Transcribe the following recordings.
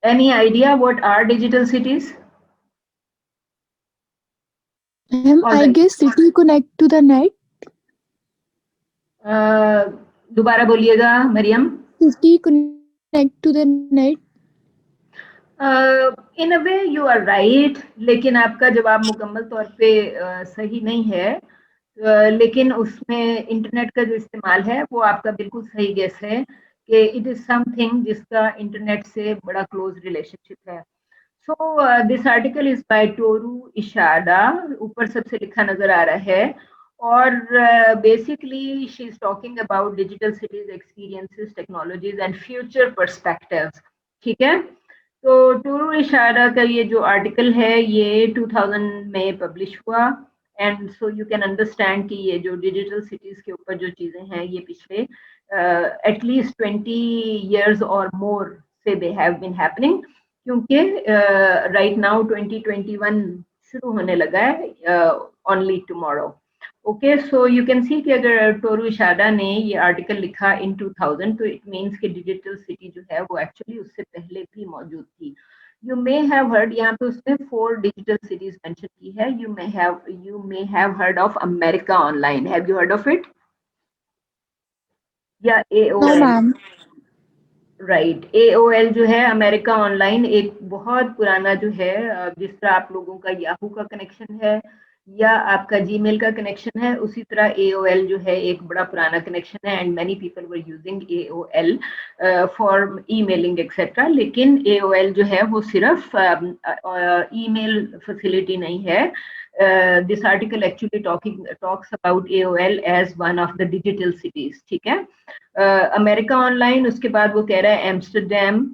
Any idea what are digital cities? All I right. guess city connect to the net. दोबारा बोलिएगा Mariam. City connect to the net. In a way you are right, लेकिन आपका जवाब मुकम्मल तौर पे सही नहीं है. लेकिन उसमें इंटरनेट का जो इस्तेमाल है वो आपका बिल्कुल सही गेस है कि इट इज समथिंग जिसका इंटरनेट से बड़ा क्लोज रिलेशनशिप है. So this article is by Toru Ishida, ऊपर सबसे लिखा नजर आ रहा है. और basically she is talking about digital cities experiences, technologies and future perspectives. ठीक है. तो टूरू इशारा का ये जो आर्टिकल है ये 2000 में पब्लिश हुआ. And so you can understand कि ये जो डिजिटल सिटीज के ऊपर जो चीजें हैं ये पिछले एटलीस्ट 20 years और मोर से दे हैव बीन हैपनिंग, क्योंकि राइट नाउ 2021 शुरू होने लगा है only tomorrow. Okay, so you can see कि अगर टोरू इशादा ने ये आर्टिकल लिखा इन 2000 तो इट मीन्स कि डिजिटल सिटी जो है वो एक्चुअली उससे पहले भी मौजूद थी. यू मे हैव हर्ड, यहाँ पे उसने 4 डिजिटल सिटीज मेंशन की है. You may have heard of America online. Have you heard of it? या No, AOL? ma'am. Right, AOL जो है अमेरिका ऑनलाइन, एक बहुत पुराना जो है, जिस तरह आप लोगों का याहू का कनेक्शन है या आपका जीमेल का कनेक्शन है, उसी तरह AOL जो है एक बड़ा पुराना कनेक्शन है. And many people were using AOL for emailing etcetera. लेकिन AOL जो है वो सिर्फ ईमेल फैसिलिटी नहीं है. This article actually talks about AOL as one of the digital cities. ठीक है. अमेरिका ऑनलाइन, उसके बाद वो कह रहा है एम्स्टरडेम,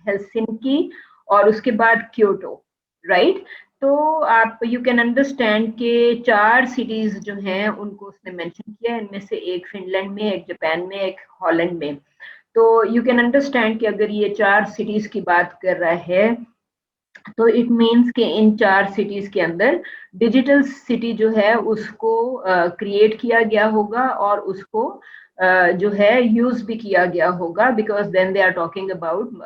हेलसिंकी और उसके बाद क्योटो. राइट. तो आप यू कैन अंडरस्टैंड के 4 सिटीज जो हैं उनको उसने मेंशन किया है. इनमें से एक फिनलैंड में, एक जापान में, एक हॉलैंड में. तो यू कैन अंडरस्टैंड कि अगर ये 4 सिटीज की बात कर रहा है तो इट मीन्स कि इन 4 सिटीज के अंदर डिजिटल सिटी जो है उसको क्रिएट किया गया होगा और उसको जो है यूज भी किया गया होगा, because then they are talking about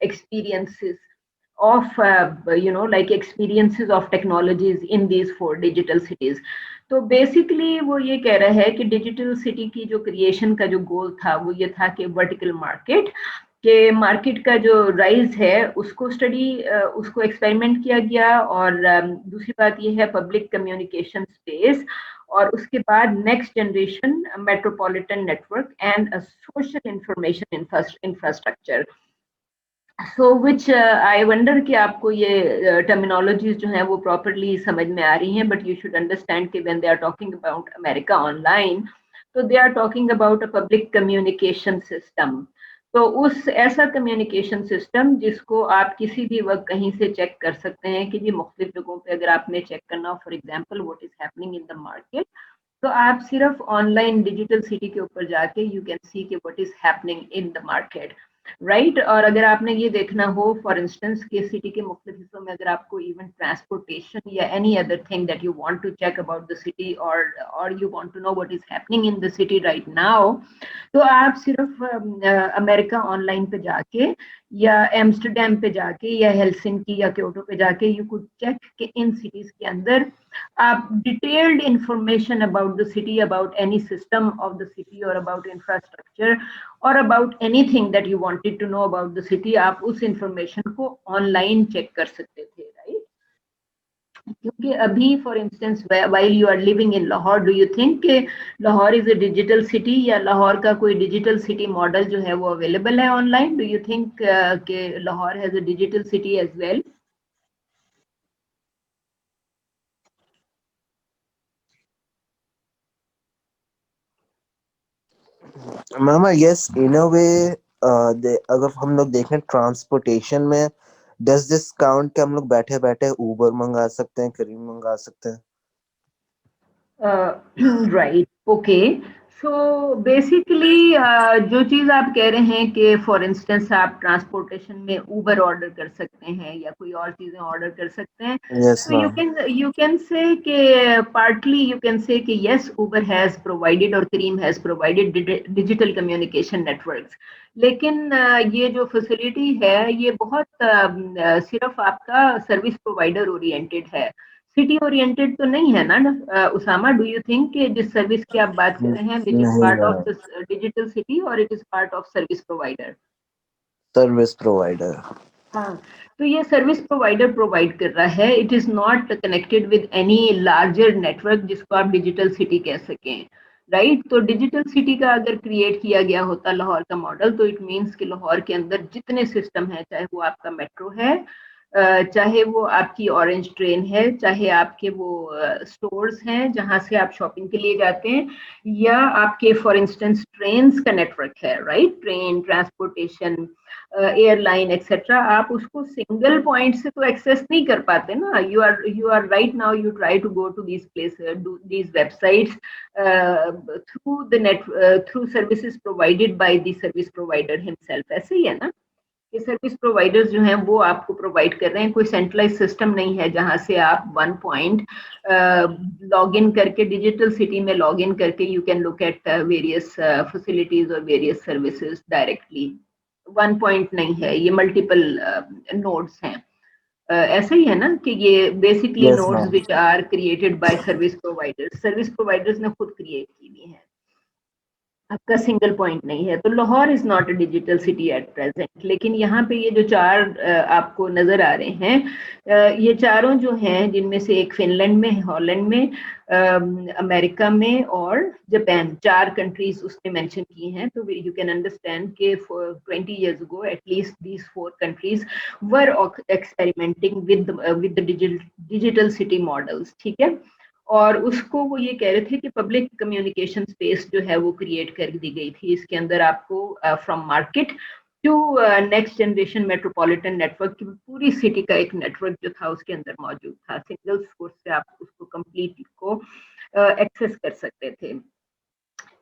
experiences of like experiences of technologies in these 4 digital cities. तो बेसिकली वो ये कह रहा है कि डिजिटल सिटी की जो क्रिएशन का जो गोल था वो ये था कि वर्टिकल मार्केट के मार्केट का जो राइज है उसको उसको एक्सपेरिमेंट किया गया. और दूसरी बात ये है पब्लिक कम्युनिकेशन स्पेस, और उसके बाद next generation metropolitan network and social information infrastructure. So which I wonder कि आपको ये टर्मिनोलॉजीज जो हैं वो प्रॉपरली समझ में आ रही हैं. बट यू शुड अंडरस्टैंड कि when they are talking about America Online तो they are talking about a public communication system. तो उस ऐसा कम्युनिकेशन सिस्टम जिसको आप किसी भी वक्त कहीं से चेक कर सकते हैं कि जी मुख्तलिफ जगहों पे अगर आपने चेक करना हो, for example what is happening in the market, तो आप सिर्फ ऑनलाइन डिजिटल सिटी के ऊपर जाके यू कैन सी कि what is happening in the market. Right. और अगर आपने ये देखना हो फॉर इंस्टेंस के सिटी के मुख्तलिफ हिस्सों में अगर आपको इवन ट्रांसपोर्टेशन या any other thing that you want to check about the city और you want to know what is happening in the city right now, तो आप सिर्फ अमेरिका ऑनलाइन पे जाके या एम्स्टरडेम पे जाके या हेलसिंकी या क्योटो पे जाके यू कुड चेक कि इन सिटीज के अंदर आप detailed information about the city, about any system of the city और अबाउट इंफ्रास्ट्रक्चर और about anything that you wanted to know about the city, आप उस इंफॉर्मेशन को ऑनलाइन चेक कर सकते थे. राइट. क्योंकि अभी for instance while you are living in Lahore, do you think कि Lahore is a digital city या लाहौर का कोई डिजिटल सिटी मॉडल जो है वो अवेलेबल है ऑनलाइन? डू यू थिंक कि Lahore has a digital city as well? Ma'am I guess in a way, अगर हम लोग देखें ट्रांसपोर्टेशन में, डज दिस काउंट कि हम लोग बैठे बैठे उबर मंगा सकते हैं, करीम मंगा सकते हैं? Right. Okay. सो बेसिकली जो चीज़ आप कह रहे हैं कि फॉर इंस्टेंस आप ट्रांसपोर्टेशन में ऊबर ऑर्डर कर सकते हैं या कोई और चीज़ें ऑर्डर कर सकते हैं, Yes, तो ma'am. you can say कि partly you can say कि yes, Uber has provided और Careem has provided digital communication networks, लेकिन ये जो फैसिलिटी है ये बहुत सिर्फ आपका सर्विस प्रोवाइडर ओरिएंटेड है, सिटी ओरिएंटेड तो नहीं है ना उसामा? डू यू थिंक कि जिस सर्विस की आप बात कर रहे हैं विच इज नहीं part of ma'am, the digital city और it is part of service provider? Service provider. हाँ, तो ये सर्विस प्रोवाइडर प्रोवाइड कर रहा है, it is not connected with any larger network जिसको आप डिजिटल सिटी कह सकें, राइट? तो डिजिटल सिटी का अगर क्रिएट किया गया होता लाहौर का मॉडल, तो इट मीन्स कि लाहौर के अंदर जितने सिस्टम है, चाहे वो आपका मेट्रो है, चाहे वो आपकी ऑरेंज ट्रेन है, चाहे आपके वो स्टोर्स हैं जहां से आप शॉपिंग के लिए जाते हैं, या आपके फॉर इंस्टेंस ट्रेन्स का नेटवर्क है, right? Train transportation, airline etcetera, आप उसको सिंगल पॉइंट से तो एक्सेस नहीं कर पाते ना. You are right now you try to go to these places, these websites through the net, through services provided by the service provider himself. ऐसे ही है ना कि सर्विस प्रोवाइडर्स जो हैं वो आपको प्रोवाइड कर रहे हैं, कोई सेंट्रलाइज सिस्टम नहीं है जहां से आप वन पॉइंट लॉग इन करके डिजिटल सिटी में लॉग इन करके you can look at various facilities और various services directly. One point नहीं है, ये मल्टीपल नोड्स हैं. ऐसा ही है ना कि ये basically yes nodes ma'am. Which are created by service providers ने खुद क्रिएट की हुई है, आपका सिंगल पॉइंट नहीं है. तो Lahore is not a digital city at present, लेकिन यहाँ पे ये जो चार आपको नजर आ रहे हैं, ये चारों जो हैं जिनमें से एक फिनलैंड में, हॉलैंड में, अमेरिका में और जापान, चार कंट्रीज उसने मेंशन की हैं. तो यू कैन अंडरस्टैंड कि 20 years ago at least these 4 countries were experimenting with digital city models, ठीक है? और उसको वो ये कह रहे थे कि पब्लिक कम्युनिकेशन स्पेस जो है वो क्रिएट कर दी गई थी. इसके अंदर आपको from market to next generation metropolitan network की पूरी सिटी का एक नेटवर्क जो था उसके अंदर मौजूद था. सिंगल सोर्स से आप उसको कंप्लीट को एक्सेस कर सकते थे,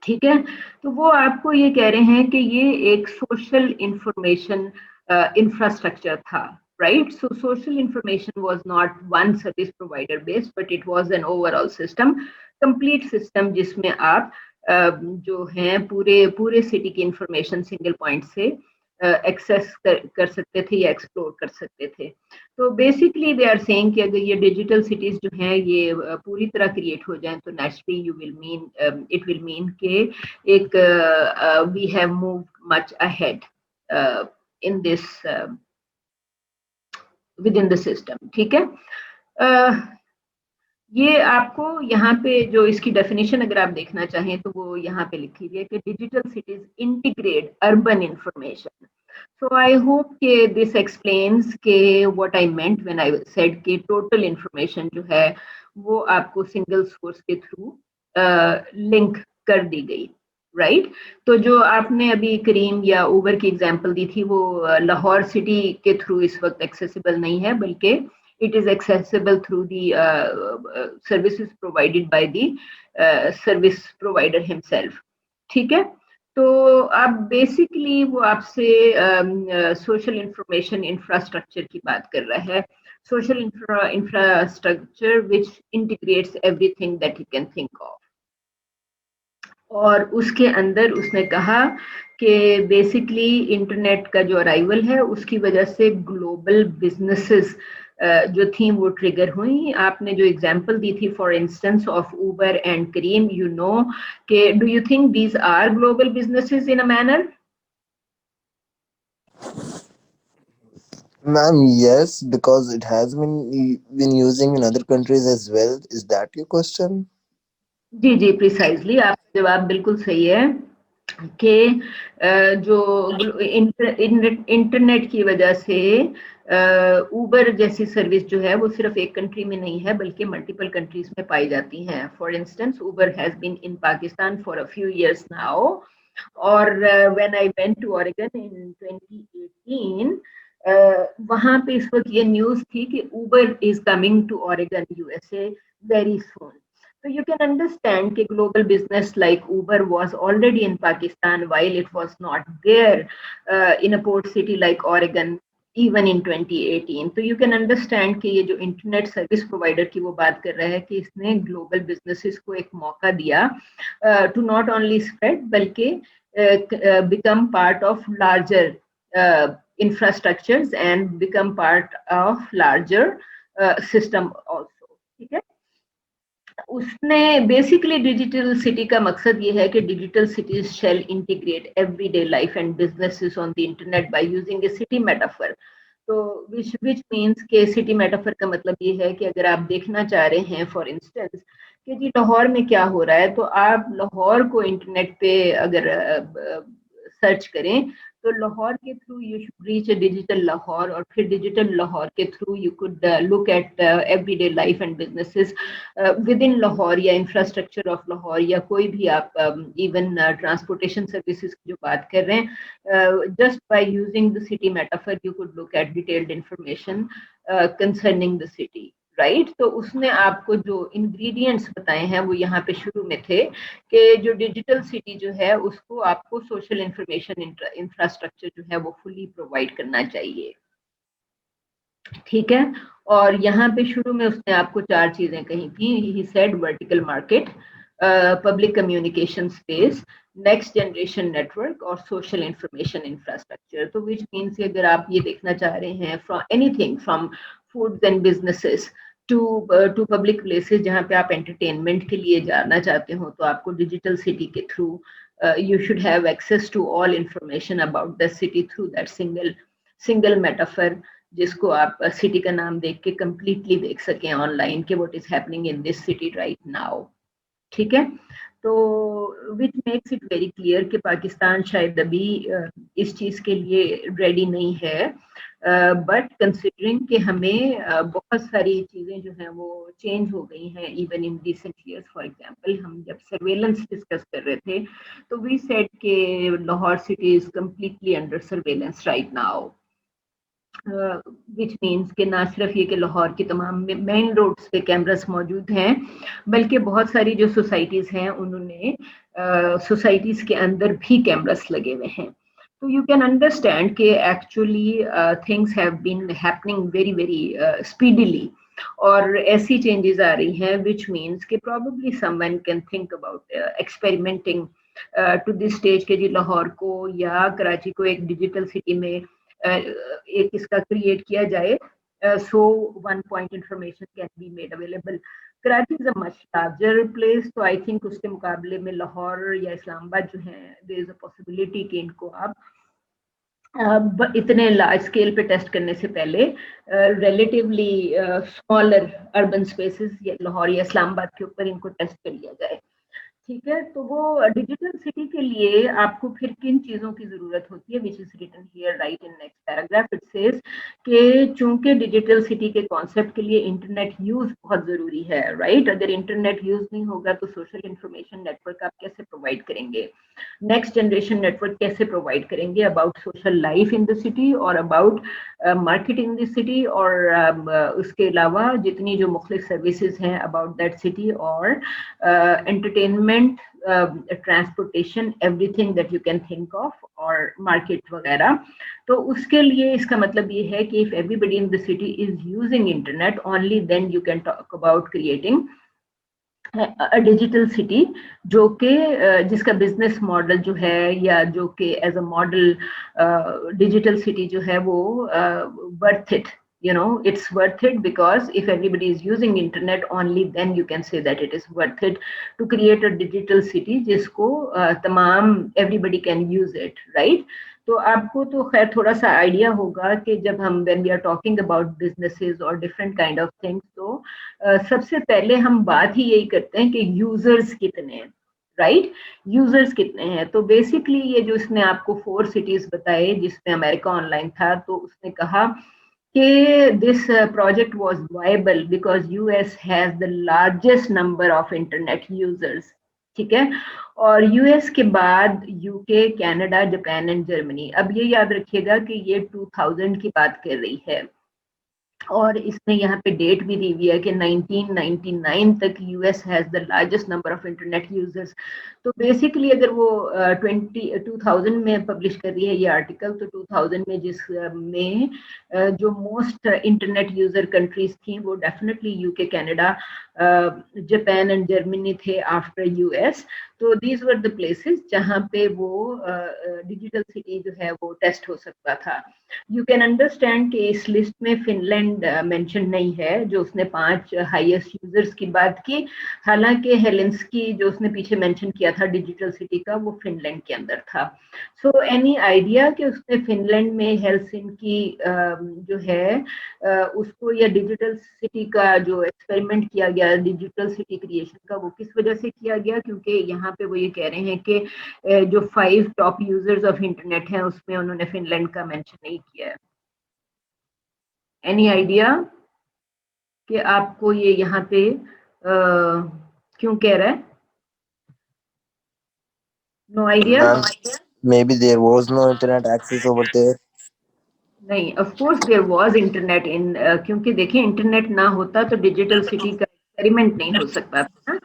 ठीक है? तो वो आपको ये कह रहे हैं कि ये एक सोशल इंफॉर्मेशन इंफ्रास्ट्रक्चर था, right? So social information was not one service provider based, but it was an overall system, complete system जिसमें आप जो हैं पूरे सिटी की इंफॉर्मेशन सिंगल पॉइंट से एक्सेस कर सकते थे या एक्सप्लोर कर सकते थे. तो बेसिकली दे आर सेइंग कि अगर ये डिजिटल सिटीज जो हैं ये पूरी तरह क्रिएट हो जाएं तो naturally you will mean it will mean के एक we have moved much ahead in this within the system, ठीक है? ये आपको यहाँ पे जो इसकी डेफिनेशन अगर आप देखना चाहें तो वो यहाँ पे लिखी हुई है कि digital cities integrate urban information. So I hope कि दिस एक्सप्लेन्स के what I meant when I said कि टोटल इंफॉर्मेशन जो है वो आपको सिंगल सोर्स के थ्रू लिंक कर दी गई, राइट? तो जो आपने अभी करीम या उबर की एग्जांपल दी थी वो लाहौर सिटी के थ्रू इस वक्त एक्सेसिबल नहीं है, बल्कि it is accessible through the services provided by the service provider himself, ठीक है? तो आप बेसिकली वो आपसे सोशल इंफॉर्मेशन इंफ्रास्ट्रक्चर की बात कर रहा है, social infrastructure which integrates everything that you can think of. और उसके अंदर उसने कहा कि बेसिकली इंटरनेट का जो अराइवल है उसकी वजह से ग्लोबल बिजनेसेस जो थी वो ट्रिगर हुई. आपने जो एग्जांपल दी थी for instance of Uber and Careem, you know कि do you think these are global businesses in a manner? Ma'am, yes, because it has been using in other countries as well. Is that your question? जी जी, precisely आपका जवाब बिल्कुल सही है कि जो इंटरनेट की वजह से उबर जैसी सर्विस जो है वो सिर्फ एक कंट्री में नहीं है बल्कि मल्टीपल कंट्रीज में पाई जाती हैं. For instance Uber has been in Pakistan for a few years now, और when I went to Oregon in 2018, वहां पे इस वक्त ये न्यूज थी कि Uber is coming to Oregon USA very soon. So you can understand that global business like Uber was already in Pakistan while it was not there in a port city like Oregon even in 2018. तो you can understand कि ये जो internet service provider की वो बात कर रहा है कि इसने ग्लोबल बिजनेसेस को एक मौका दिया टू नॉट ओनली स्प्रेड बल्कि become part of larger infrastructures and become part of larger system also. ठीक है, उसने बेसिकली डिजिटल सिटी का मकसद ये है कि digital cities shall integrate everyday life and businesses on the internet by using a city metaphor. तो which means के सिटी मेटाफर का मतलब ये है कि अगर आप देखना चाह रहे हैं फॉर इंस्टेंस कि जी लाहौर में क्या हो रहा है, तो आप लाहौर को इंटरनेट पे अगर सर्च करें तो लाहौर के through you should reach a digital Lahore, और फिर डिजिटल लाहौर के through you could look at everyday life and businesses with in Lahore या इंफ्रास्ट्रक्चर ऑफ लाहौर, या कोई भी आप इवन ट्रांसपोर्टेशन सर्विसेज की जो बात कर रहे हैं, just by using the city metaphor you could look at detailed information concerning the city, right. तो उसने आपको जो इंग्रेडिएंट्स बताए हैं वो यहाँ पे शुरू में थे कि जो डिजिटल सिटी जो है उसको आपको सोशल इंफॉर्मेशन इंफ्रास्ट्रक्चर जो है वो फुली प्रोवाइड करना चाहिए, ठीक है। और यहाँ पे शुरू में उसने आपको 4 चीजें कही थी। He said vertical market, public communication space, next generation network और सोशल इंफॉर्मेशन इंफ्रास्ट्रक्चर। तो विच मीन्स अगर आप ये देखना चाह रहे हैं from anything from foods and businesses to public places जहाँ पे आप एंटरटेनमेंट के लिए जाना चाहते हो, तो आपको डिजिटल सिटी के through you should have access to all information about the city through that single metaphor, जिसको आप सिटी का नाम देख के कंप्लीटली देख सकें ऑनलाइन कि what is happening in this city right now, ठीक है। तो which makes it very clear कि पाकिस्तान शायद अभी इस चीज़ के लिए रेडी नहीं है, बट कंसिडरिंग कि हमें बहुत सारी चीज़ें जो हैं वो चेंज हो गई हैं even in recent years. For example हम जब सर्वेलेंस डिस्कस कर रहे थे तो वी सेड कि Lahore city is completely under surveillance right now, which means कि ना सिर्फ ये कि लाहौर की तमाम मेन रोड्स पे कैमरास मौजूद हैं, बल्कि बहुत सारी जो सोसाइटीज़ हैं उन्होंने सोसाइटीज़ के अंदर भी कैमरास लगे हुए हैं। तो यू कैन अंडरस्टैंड कि actually things have been happening very very speedily, और ऐसी चेंजेस आ रही हैं विच मीन्स कि probably someone can think about experimenting to this stage के जी लाहौर को या कराची को एक डिजिटल सिटी में एक इसका क्रिएट किया जाए, so one point information can be made available. Karachi is a much larger place, तो I think उसके मुकाबले में लाहौर या इस्लामाबाद जो है there is a possibility कि इनको आप इतने लार्ज स्केल पे टेस्ट करने से पहले रिलेटिवली स्मॉलर अर्बन स्पेसेस या लाहौर या इस्लामाबाद के ऊपर इनको टेस्ट कर लिया जाए, ठीक है। तो वो डिजिटल सिटी के लिए आपको फिर किन चीज़ों की ज़रूरत होती है, which is written here right in next paragraph. It says कि चूंकि डिजिटल सिटी के कॉन्सेप्ट के लिए इंटरनेट यूज़ बहुत ज़रूरी है, राइट। अगर इंटरनेट यूज़ नहीं होगा तो सोशल इंफॉर्मेशन नेटवर्क आप कैसे प्रोवाइड करेंगे, नेक्स्ट जनरेशन नेटवर्क कैसे प्रोवाइड करेंगे about social life in the city और about market in the city, और उसके अलावा जितनी जो मुख्तलिफ सर्विसेज हैं अबाउट दैट सिटी, और entertainment, transportation, everything that you can think of, और मार्केट वगैरह। तो उसके लिए इसका मतलब ये है कि if everybody in the city is using internet only then you can talk about creating digital city जो कि जिसका बिजनेस मॉडल जो है या जो कि as a model digital city जो है वो worth it, you know, it's worth it because if everybody is using internet only then you can say that it is worth it to create a digital city जिसको तमाम everybody can use it, right। तो आपको तो खैर थोड़ा सा idea होगा कि जब हम when we are talking about businesses or different kind of things, तो सबसे पहले हम बात ही यही करते हैं कि यूजर्स कितने हैं, राइट, यूजर्स कितने हैं। तो बेसिकली ये जो इसने आपको 4 सिटीज बताए जिसमें अमेरिका ऑनलाइन था, तो उसने कहा कि this project was viable because US has the largest number of internet users, ठीक है। और यूएस के बाद UK, Canada, Japan and Germany. अब ये याद रखिएगा कि ये 2000 की बात कर रही है, और इसने यहाँ पे डेट भी दी हुई है कि 1999 तक US has the largest number of internet users. तो बेसिकली अगर वो 2000 में पब्लिश कर रही है ये आर्टिकल, तो 2000 में में जो मोस्ट इंटरनेट यूजर कंट्रीज थी वो definitely UK, Canada, Japan and Germany थे आफ्टर यूएस। तो दीज वर द प्लेसेस जहाँ पे वो डिजिटल सिटी जो है वो टेस्ट हो सकता था। यू कैन अंडरस्टैंड कि इस लिस्ट में फिनलैंड मेंशन नहीं है, जो उसने 5 हाईएस्ट यूजर्स की बात की। हालांकि हेलेंस्की जो उसने पीछे मेंशन किया था डिजिटल सिटी का, वो फिनलैंड के अंदर था। सो एनी आइडिया कि उसने फिनलैंड में हेलसिंकी जो है उसको, या डिजिटल सिटी का जो एक्सपेरिमेंट किया गया डिजिटल सिटी क्रिएशन का, वो किस वजह से किया गया? क्योंकि यहाँ पे वो ये कह रहे हैं कि जो 5 टॉप यूजर्स ऑफ इंटरनेट हैं उसमें उन्होंने फिनलैंड का मेंशन नहीं किया है। एनी आइडिया कि आपको ये यहाँ पे क्यों कह रहा है? No idea? Maybe there was no internet access over there. नहीं, of course there was internet in, क्योंकि देखिए इंटरनेट ना होता तो डिजिटल सिटी का एक्सपेरिमेंट नहीं हो सकता था ना।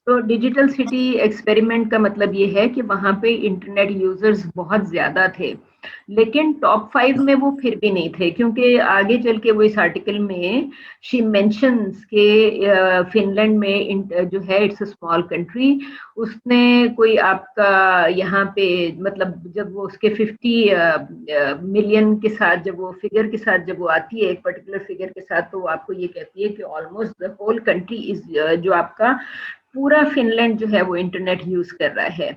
तो डिजिटल सिटी एक्सपेरिमेंट का मतलब ये है कि वहां पे इंटरनेट यूजर्स बहुत ज्यादा थे, लेकिन टॉप 5 में वो फिर भी नहीं थे, क्योंकि आगे चल के वो इस आर्टिकल में शी मेंशंस के फिनलैंड में जो है इट्स अ स्मॉल कंट्री। उसने कोई आपका यहाँ पे मतलब जब वो उसके 50 मिलियन के साथ, जब वो फिगर के साथ जब वो आती है एक पर्टिकुलर फिगर के साथ, तो वो आपको ये कहती है कि almost the whole country is, जो आपका पूरा फिनलैंड जो है वो इंटरनेट यूज कर रहा है,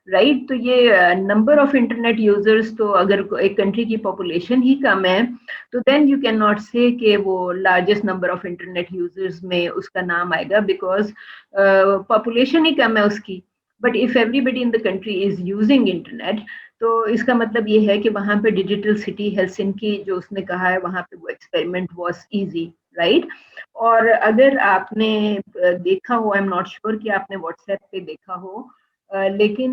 राइट। तो ये नंबर ऑफ इंटरनेट यूजर्स, तो अगर एक कंट्री की पॉपुलेशन ही कम है तो देन यू कैन नॉट से कि वो largest number of internet users में उसका नाम आएगा, बिकॉज पॉपुलेशन ही कम है उसकी। But if everybody in the country is using internet, तो इसका मतलब ये है कि वहां पे डिजिटल सिटी हेलसिंकी जो उसने कहा है वहां पे वो एक्सपेरिमेंट वाज इजी, राइट। और अगर आपने देखा हो, आई एम नॉट श्योर कि आपने व्हाट्सएप पे देखा हो, लेकिन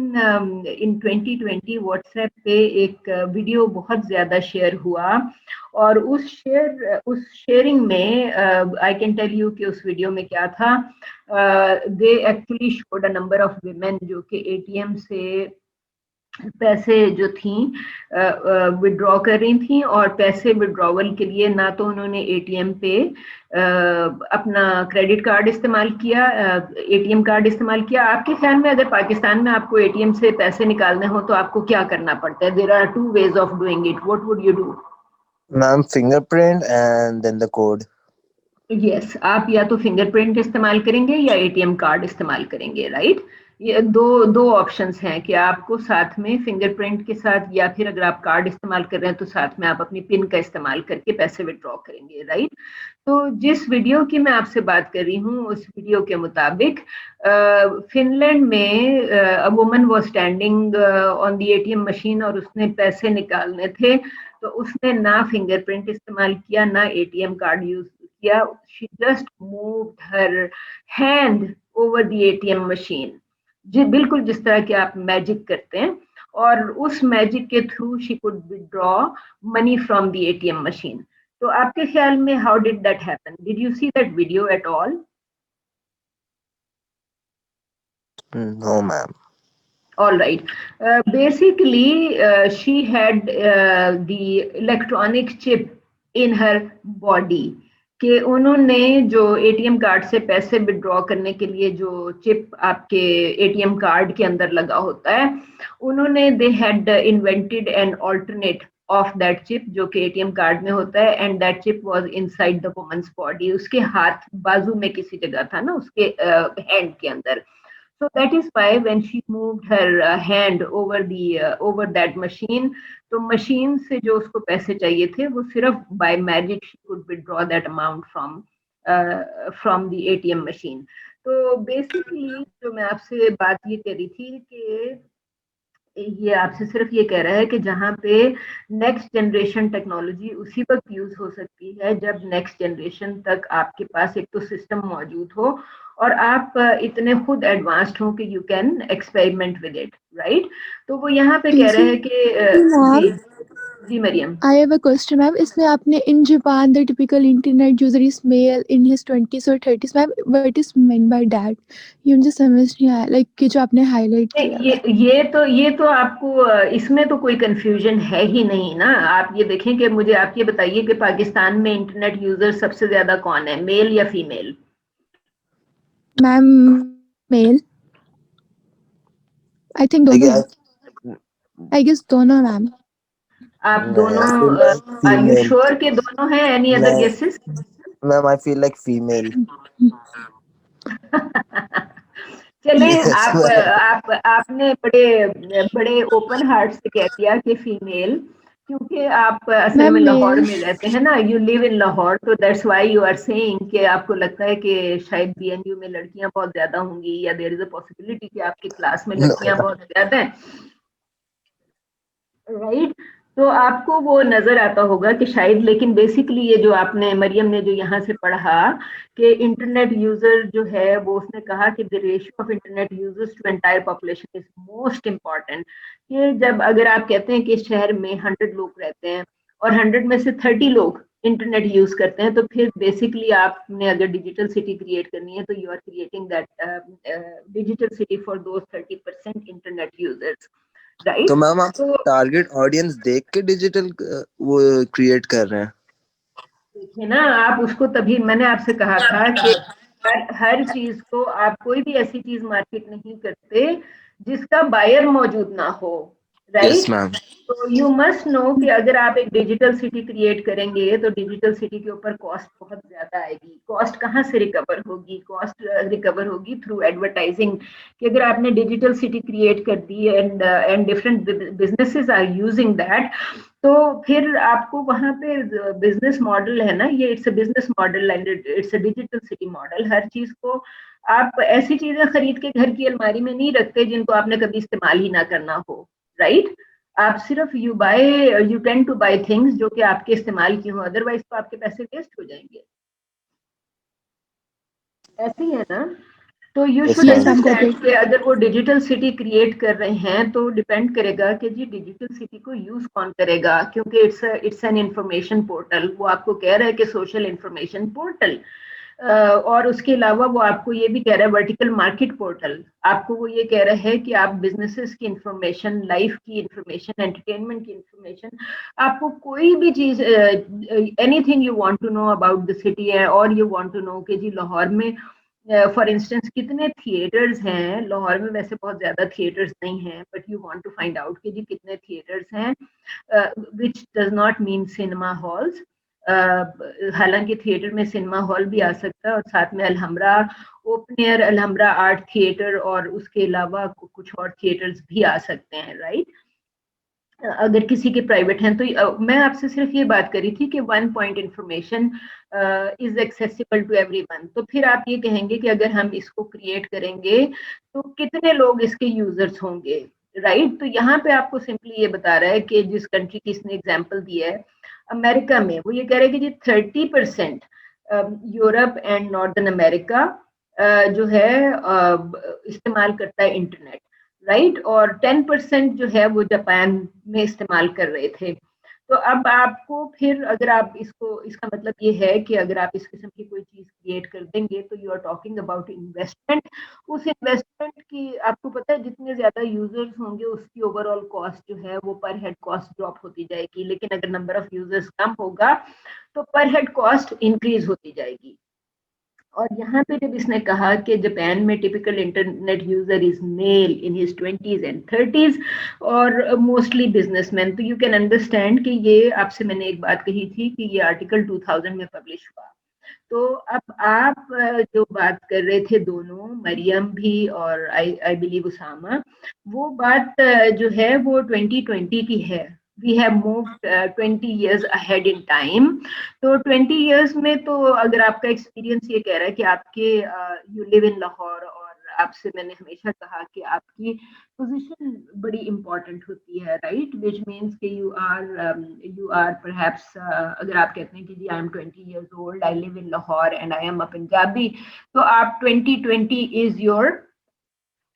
इन 2020 व्हाट्सएप पे एक वीडियो बहुत ज्यादा शेयर हुआ, और उस शेयरिंग में आई कैन टेल यू कि उस वीडियो में क्या था। They actually showed a number of women जो कि एटीएम से पैसे जो थी विड्रॉ कर रही थी, और पैसे विड्रॉवल के लिए ना तो उन्होंने एटीएम पे अपना क्रेडिट कार्ड इस्तेमाल किया, एटीएम कार्ड इस्तेमाल किया। आपके ख्याल में अगर पाकिस्तान में आपको एटीएम से पैसे निकालने हो तो आपको क्या करना पड़ता है? There are 2 ways of doing it, what would you do? Ma'am, fingerprint and then the code. Yes, आप या तो फिंगरप्रिंट इस्तेमाल करेंगे या एटीएम कार्ड इस्तेमाल करेंगे, राइट। ये दो ऑप्शंस हैं कि आपको साथ में फिंगरप्रिंट के साथ, या फिर अगर आप कार्ड इस्तेमाल कर रहे हैं तो साथ में आप अपनी पिन का इस्तेमाल करके पैसे विड्रॉ करेंगे, राइट। तो जिस वीडियो की मैं आपसे बात कर रही हूँ उस वीडियो के मुताबिक फिनलैंड में a woman was standing on the ATM machine, और उसने पैसे निकालने थे, तो उसने ना फिंगरप्रिंट इस्तेमाल किया ना एटीएम कार्ड यूज किया। She just moved her hand over the ATM machine, जी बिल्कुल जिस तरह के आप मैजिक करते हैं, और उस मैजिक के through she could withdraw money from the ATM machine. तो आपके ख्याल में how did that happen? Did you see that video at all? No, ma'am. All right. Basically, she had the electronic chip in her body, कि उन्होंने जो ATM card से पैसे withdraw करने के लिए जो चिप आपके एटीएम कार्ड के अंदर लगा होता है, उन्होंने they had invented an alternate of that chip जो कि एटीएम कार्ड में होता है, and that chip was inside the woman's body. उसके हाथ बाजू में किसी जगह था ना, उसके हैंड के अंदर। So that is why when she moved her hand over that machine, तो मशीन से जो उसको पैसे चाहिए थे वो सिर्फ by magic she could withdraw that amount from the ATM machine. तो basically जो मैं आपसे बात ये कर रही थी कि ये आपसे सिर्फ ये कह रहा है कि जहाँ पे नेक्स्ट जनरेशन टेक्नोलॉजी उसी वक्त यूज हो सकती है जब नेक्स्ट जनरेशन तक आपके पास एक तो सिस्टम मौजूद हो और आप इतने खुद एडवांस्ड हो कि you can experiment with it, right. तो वो यहाँ पे कह रहे हैं कि मैम जी जी Mariam. I have a question, ma'am. इसमें आपने in Japan the typical internet user is male in his 20s or 30s, ma'am. What is meant by that? ये मुझे समझ नहीं आया, like कि जो आपने highlight किया है. ये तो आपको इसमें तो कोई कंफ्यूजन है ही नहीं ना। आप ये देखें कि मुझे आप ये बताइए कि पाकिस्तान में इंटरनेट यूजर सबसे ज्यादा कौन है, मेल या female? Ma'am male. I think दोनों हैं. I guess दोनों मैम. आप No, दोनों I feel like are you female. Sure कि दोनों हैं? एनी अदर मैं guesses? Ma'am I feel like female. चले, Yes, ma'am. आपने बड़े बड़े ओपन हार्ट से कह दिया कि फीमेल, क्योंकि आप असल मैम में लाहौर male. में रहते हैं ना, यू लिव इन लाहौर, तो that's why you are saying कि आपको लगता है कि शायद बीएनयू में लड़कियां बहुत ज्यादा होंगी, या देयर इज अ पॉसिबिलिटी कि आपकी क्लास में No. लड़कियां बहुत ज्यादा हैं, राइट? तो आपको वो नजर आता होगा कि शायद, लेकिन बेसिकली ये जो आपने मरियम ने जो यहाँ से पढ़ा कि इंटरनेट यूजर जो है, वो उसने कहा कि the ratio of internet users to entire population is most important. कि जब अगर आप कहते हैं कि शहर में 100 लोग रहते हैं और 100 में से 30 लोग इंटरनेट यूज करते हैं, तो फिर बेसिकली आपने अगर डिजिटल सिटी क्रिएट करनी है, तो you are creating that digital city for those 30% internet users, तो राइट? मैम आप तो टारगेट ऑडियंस देख के डिजिटल वो क्रिएट कर रहे हैं? देखिए ना, आप उसको, तभी मैंने आपसे कहा था कि हर चीज को आप कोई भी ऐसी चीज मार्केट नहीं करते जिसका बायर मौजूद ना हो, यस राइट? मैम. तो यू मस्ट नो कि अगर आप एक डिजिटल सिटी क्रिएट करेंगे तो डिजिटल सिटी के ऊपर कॉस्ट बहुत ज्यादा आएगी। कॉस्ट कहाँ से रिकवर होगी? कॉस्ट रिकवर होगी थ्रू एडवर्टाइजिंग। कि अगर आपने डिजिटल सिटी क्रिएट कर दी and different businesses are using that, तो फिर आपको वहां पे बिजनेस मॉडल है ना, ये it's a business model and it's a digital city model. हर चीज को आप ऐसी चीजें खरीद के घर की अलमारी में नहीं रखते जिनको आपने कभी इस्तेमाल ही ना करना हो, राइट? आप सिर्फ you tend to buy things जो कि आपके इस्तेमाल की हो, अदरवाइज तो आपके पैसे वेस्ट हो जाएंगे। ऐसे ही है ना? तो you yes should Yes, ma'am. Ma'am, got understand it. कि अगर वो डिजिटल सिटी क्रिएट कर रहे हैं तो डिपेंड करेगा कि जी डिजिटल सिटी को यूज कौन करेगा, क्योंकि इट्स एन इंफॉर्मेशन पोर्टल। वो आपको कह रहा है कि सोशल इंफॉर्मेशन पोर्टल, और उसके अलावा वो आपको ये भी कह रहा है वर्टिकल मार्केट पोर्टल। आपको वो ये कह रहा है कि आप बिजनेसेस की इंफॉर्मेशन, लाइफ की इंफॉर्मेशन, एंटरटेनमेंट की इंफॉर्मेशन, आपको कोई भी चीज, anything you want to know about the city है, और यू वांट टू नो कि जी लाहौर में फॉर इंस्टेंस कितने थिएटर्स हैं। लाहौर में वैसे बहुत ज्यादा थिएटर्स नहीं हैं, but you want to find out कि जी कितने थिएटर्स हैं, which does not mean cinema halls. हालांकि थिएटर में सिनेमा हॉल भी आ सकता है, और साथ में Alhamra open air, Alhamra art theatre, और उसके अलावा कुछ और थिएटर्स भी आ सकते हैं, राइट? अगर किसी के प्राइवेट हैं तो मैं आपसे सिर्फ ये बात करी थी कि 1 point information is accessible to everyone. तो फिर आप ये कहेंगे कि अगर हम इसको क्रिएट करेंगे तो कितने लोग इसके यूजर्स होंगे, राइट? तो यहाँ पे आपको सिंपली ये बता रहा है कि जिस कंट्री की इसने एग्जांपल दिया है, अमेरिका में, वो ये कह रहे हैं कि जी 30% यूरोप एंड नॉर्दर्न अमेरिका जो है इस्तेमाल करता है इंटरनेट, राइट? और 10% जो है वो जापान में इस्तेमाल कर रहे थे। तो अब आपको फिर, अगर आप इसको, इसका मतलब ये है कि अगर आप इस किस्म की कोई चीज क्रिएट कर देंगे तो you are talking about investment. उस इन्वेस्टमेंट की, आपको पता है, जितने ज्यादा यूजर्स होंगे उसकी ओवरऑल कॉस्ट जो है वो पर हेड कॉस्ट ड्रॉप होती जाएगी, लेकिन अगर नंबर ऑफ यूजर्स कम होगा तो पर हेड कॉस्ट इंक्रीज होती जाएगी। और यहाँ पे जब इसने कहा कि जापान में typical internet user is male in his 20s and 30s और मोस्टली बिजनेसमैन, तो यू कैन अंडरस्टैंड कि ये, आपसे मैंने एक बात कही थी कि ये आर्टिकल 2000 में पब्लिश हुआ। तो अब आप जो बात कर रहे थे दोनों, मरियम भी और आई बिलीव उसामा, वो बात जो है वो 2020 की है। We have moved 20 years ahead in time। तो 20 years में तो अगर आपका एक्सपीरियंस ये कह रहा है कि आपके, यू लिव इन लाहौर, और आपसे मैंने हमेशा कहा कि आपकी पोजीशन बड़ी इंपॉर्टेंट होती है, राइट? विच मीन्स कि यू आर परहैप्स, अगर आप कहते हैं कि जी I am 20 years old, I live in Lahore and I am a Punjabi, तो आप 2020 इज योर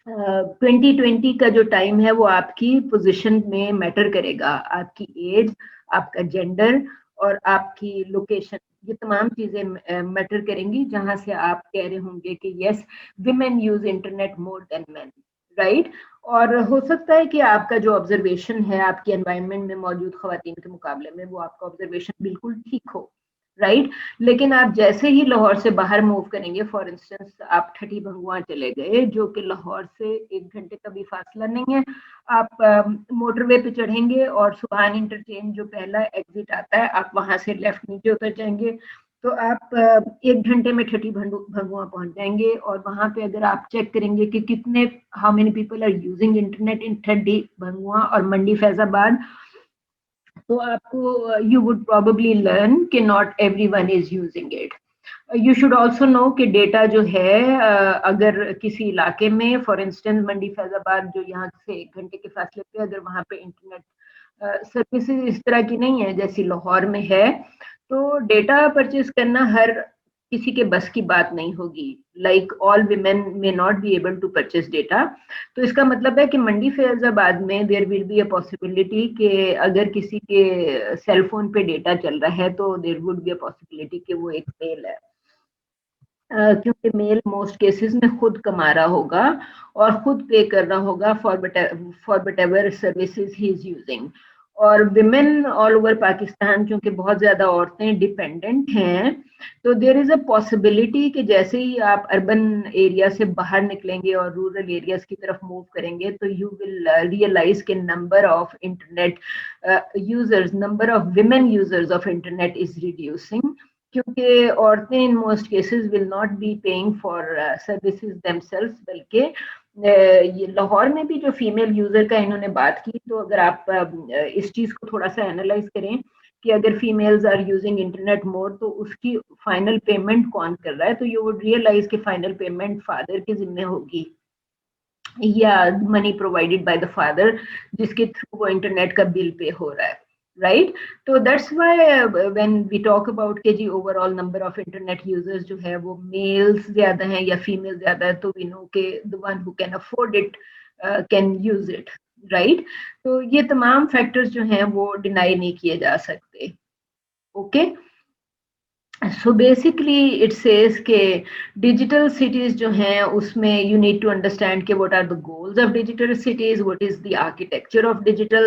2020 का जो टाइम है वो आपकी पोजीशन में मैटर करेगा। आपकी एज आपका जेंडर और आपकी लोकेशन, ये तमाम चीजें मैटर करेंगी, जहां से आप कह रहे होंगे कि yes women use internet more than main, right. और हो सकता है कि आपका जो ऑब्जर्वेशन है आपकी एनवायरनमेंट में मौजूद खवातीन के मुकाबले में, वो आपका ऑब्जर्वेशन बिल्कुल ठीक हो, राइट। लेकिन आप जैसे ही लाहौर से बाहर मूव करेंगे, फॉर इंस्टेंस आप ठठी भंगुआ चले गए, जो कि लाहौर से 1 घंटे का भी फासला नहीं है, आप मोटरवे पे चढ़ेंगे और सुभान इंटरचेंज जो पहला एग्जिट आता है, आप वहां से लेफ्ट नीचे उतर जाएंगे, तो आप 1 घंटे में ठठी भंगुआ पहुंच जाएंगे। और वहां पे अगर आप चेक करेंगे कि कितने, how many people are using internet in Thatti Bhangua और मंडी फैजाबाद, तो आपको यू वुड प्रोबेबली लर्न कि not everyone is using it. You should also know कि डेटा जो है अगर किसी इलाके में, फॉर इंस्टेंस मंडी फैजाबाद जो यहाँ से 1 घंटे के फासले पे, अगर वहां पे इंटरनेट सर्विसेज इस तरह की नहीं है जैसी लाहौर में है, तो डेटा परचेज करना हर किसी के बस की बात नहीं होगी। Like all women may not be able to purchase data. तो इसका मतलब है कि मंडी फैजाबाद में there will be a possibility कि अगर किसी के सेल फोन पे डेटा चल रहा है, तो there would be a possibility कि वो एक मेल है, क्योंकि मेल मोस्ट केसेस में खुद कमा रहा होगा और खुद पे कर रहा होगा for what ever services he is using. और विमेन ऑल ओवर पाकिस्तान, क्योंकि बहुत ज्यादा औरतें डिपेंडेंट हैं, तो देयर इज अ पॉसिबिलिटी कि जैसे ही आप अर्बन एरिया से बाहर निकलेंगे और रूरल एरियाज की तरफ मूव करेंगे, तो यू विल रियलाइज के number of internet users, number of women users of internet is reducing, क्योंकि औरतें in most cases will not be paying for services themselves, बल्कि ये लाहौर में भी जो फीमेल यूजर का इन्होंने बात की, तो अगर आप इस चीज को थोड़ा सा एनालाइज करें कि अगर females are using internet more, तो उसकी फाइनल पेमेंट कौन कर रहा है, तो यू वुड रियलाइज कि फाइनल पेमेंट फादर के जिम्मे होगी या money provided by the father, जिसके थ्रू वो इंटरनेट का बिल पे हो रहा है, राइट। तो that's why when we talk about के जी overall number of internet users जो है वो मेल्स ज्यादा हैं या फीमेल ज्यादा है, तो वी नो के the one who can afford it can use it, right. तो ये तमाम फैक्टर्स जो हैं वो डिनाई नहीं किए जा सकते, okay. So basically it says कि digital cities जो हैं उसमें you need to understand कि what are the goals of digital cities, what is the architecture of digital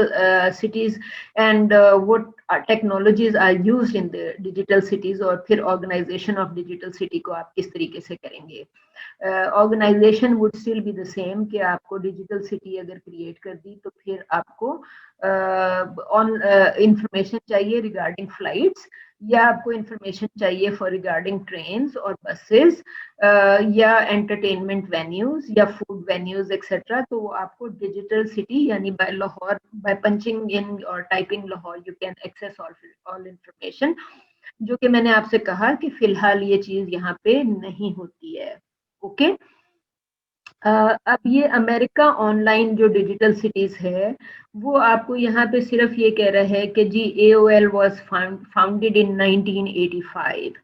cities, and what technologies are used in the digital cities, और फिर organization of digital city को आप किस तरीके से करेंगे। Organization would still be the same कि आपको digital city अगर create कर दी, तो फिर आपको information चाहिए regarding flights, या आपको इंफॉर्मेशन चाहिए फॉर रिगार्डिंग ट्रेन्स और बसेस, या एंटरटेनमेंट वेन्यूज या फूड वेन्यूज एक्सेट्रा। तो आपको डिजिटल सिटी यानी by Lahore, by punching in और typing Lahore, you can access all information, जो कि मैंने आपसे कहा कि फिलहाल ये चीज यहाँ पे नहीं होती है, ओके। अब ये अमेरिका ऑनलाइन जो डिजिटल सिटीज है, वो आपको यहाँ पे सिर्फ ये कह रहा है कि जी AOL was founded in 1985,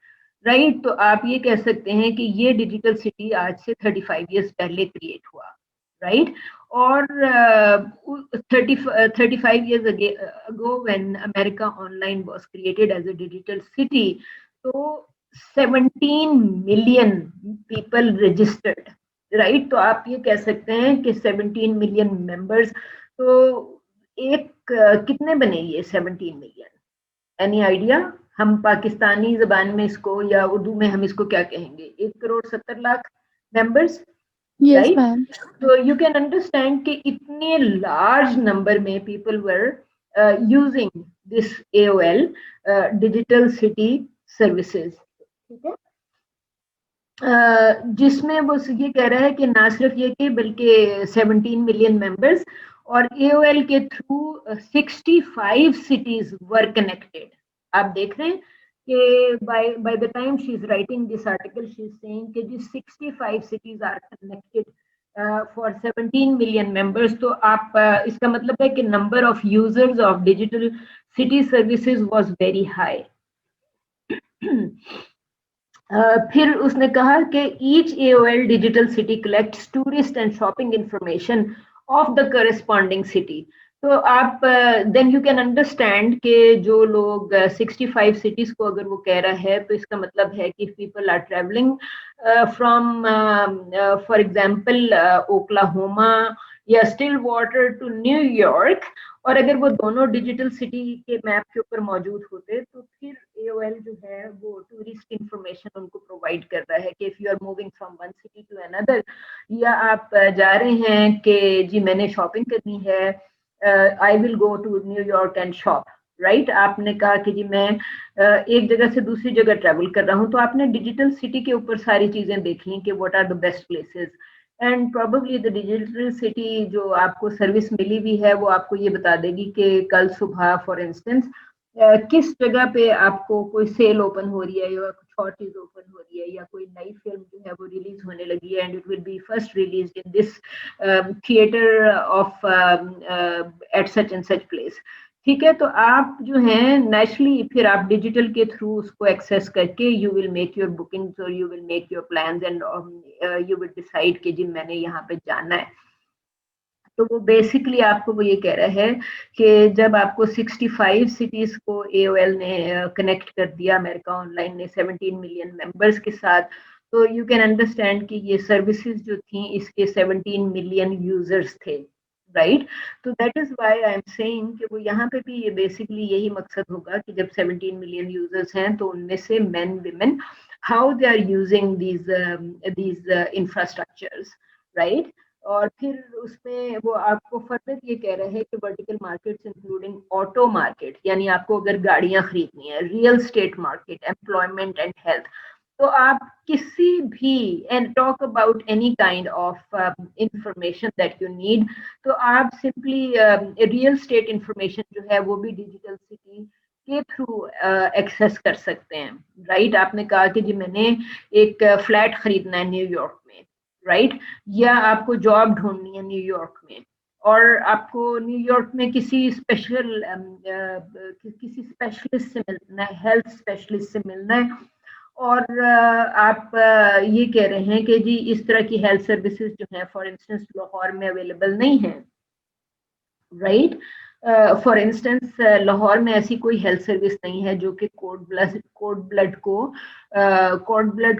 right. तो आप ये कह सकते हैं कि ये डिजिटल सिटी आज से 35 इयर्स पहले क्रिएट हुआ, राइट। और 35 years ago when America online was created as a digital city, तो 17 मिलियन पीपल रजिस्टर्ड, राइट। तो आप ये कह सकते हैं कि 17 मिलियन मेंबर्स, तो एक कितने बने ये 17 मिलियन, एनी आइडिया? हम पाकिस्तानी जबान में इसको या उर्दू में हम इसको क्या कहेंगे? 1,70,00,000 मेंबर्स, Yes, राइट। ma'am. तो यू कैन अंडरस्टैंड कि इतने लार्ज नंबर में people were using this AOL digital city services, ठीक है। जिसमें वो ये कह रहा है कि ना सिर्फ ये कि बल्कि 17 मिलियन मेंबर्स, और AOL के थ्रू 65 सिटीज वर कनेक्टेड। आप देख रहे हैं कि by the time she is writing this article, she is saying कि जी 65 cities are connected for 17 million members। तो आप इसका मतलब है कि number of users of digital city services was very high। फिर उसने कहा कि each AOL digital city collects tourist and shopping information of the corresponding city। तो आप देन यू कैन अंडरस्टैंड कि जो लोग 65 सिटीज को अगर वो कह रहा है तो इसका मतलब है कि people are travelling from for example Oklahoma या स्टिल वाटर टू न्यूयॉर्क, और अगर वो दोनों डिजिटल सिटी के मैप के ऊपर मौजूद होते तो फिर एओएल जो है वो टूरिस्ट इंफॉर्मेशन उनको प्रोवाइड कर रहा है कि if you are moving from one city to another, या आप जा रहे हैं कि जी मैंने शॉपिंग करनी है, I will go to New York and shop, right. आपने कहा कि जी मैं एक जगह से दूसरी जगह ट्रेवल कर रहा हूँ, तो आपने डिजिटल सिटी के ऊपर सारी चीजें देख ली कि what are the best places, and probably the digital city जो आपको सर्विस मिली हुई है वो आपको ये बता देगी कि कल सुबह फॉर इंस्टेंस किस जगह पे आपको कोई सेल ओपन हो रही है या कुछ और चीज ओपन हो रही है या कोई नई फिल्म जो है वो रिलीज होने लगी है, and it will be first release in this theatre of at such and such place. ठीक है, तो आप जो है नेचुरली फिर आप डिजिटल के थ्रू उसको एक्सेस करके you will make your bookings और you will make your plans and you will decide कि जी मैंने यहाँ पे जाना है। तो वो बेसिकली आपको वो ये कह रहा है कि जब आपको 65 सिटीज को एओएल ने कनेक्ट कर दिया, अमेरिका ऑनलाइन ने 17 मिलियन मेंबर्स के साथ, तो यू कैन अंडरस्टैंड कि ये सर्विसेज जो थी इसके 17 मिलियन यूजर्स थे, राइट। तो that is why I am saying कि वो यहाँ पे भी ये बेसिकली यही मकसद होगा कि जब 17 मिलियन यूजर्स हैं तो उनमें से men women how they are using these infrastructures, right. और फिर उसमें वो आपको फर्दर ये कह रहे हैं कि vertical markets including auto market, यानी आपको अगर गाड़ियां खरीदनी है, real estate market, employment and health, तो आप किसी भी and talk about any kind of information that you need, तो आप सिंपली रियल स्टेट इंफॉर्मेशन जो है वो भी डिजिटल सिटी के थ्रू एक्सेस कर सकते हैं, राइट। आपने कहा कि जी मैंने एक फ्लैट खरीदना है न्यूयॉर्क में, राइट, या आपको जॉब ढूंढनी है न्यूयॉर्क में, और आपको न्यूयॉर्क में किसी स्पेशलिस्ट से मिलना है, हेल्थ स्पेशलिस्ट से मिलना है, और आप ये कह रहे हैं कि जी इस तरह की हेल्थ सर्विसेज जो है फॉर इंस्टेंस लाहौर में अवेलेबल नहीं है, राइट। फॉर इंस्टेंस लाहौर में ऐसी कोई हेल्थ सर्विस नहीं है जो कि कॉर्ड ब्लड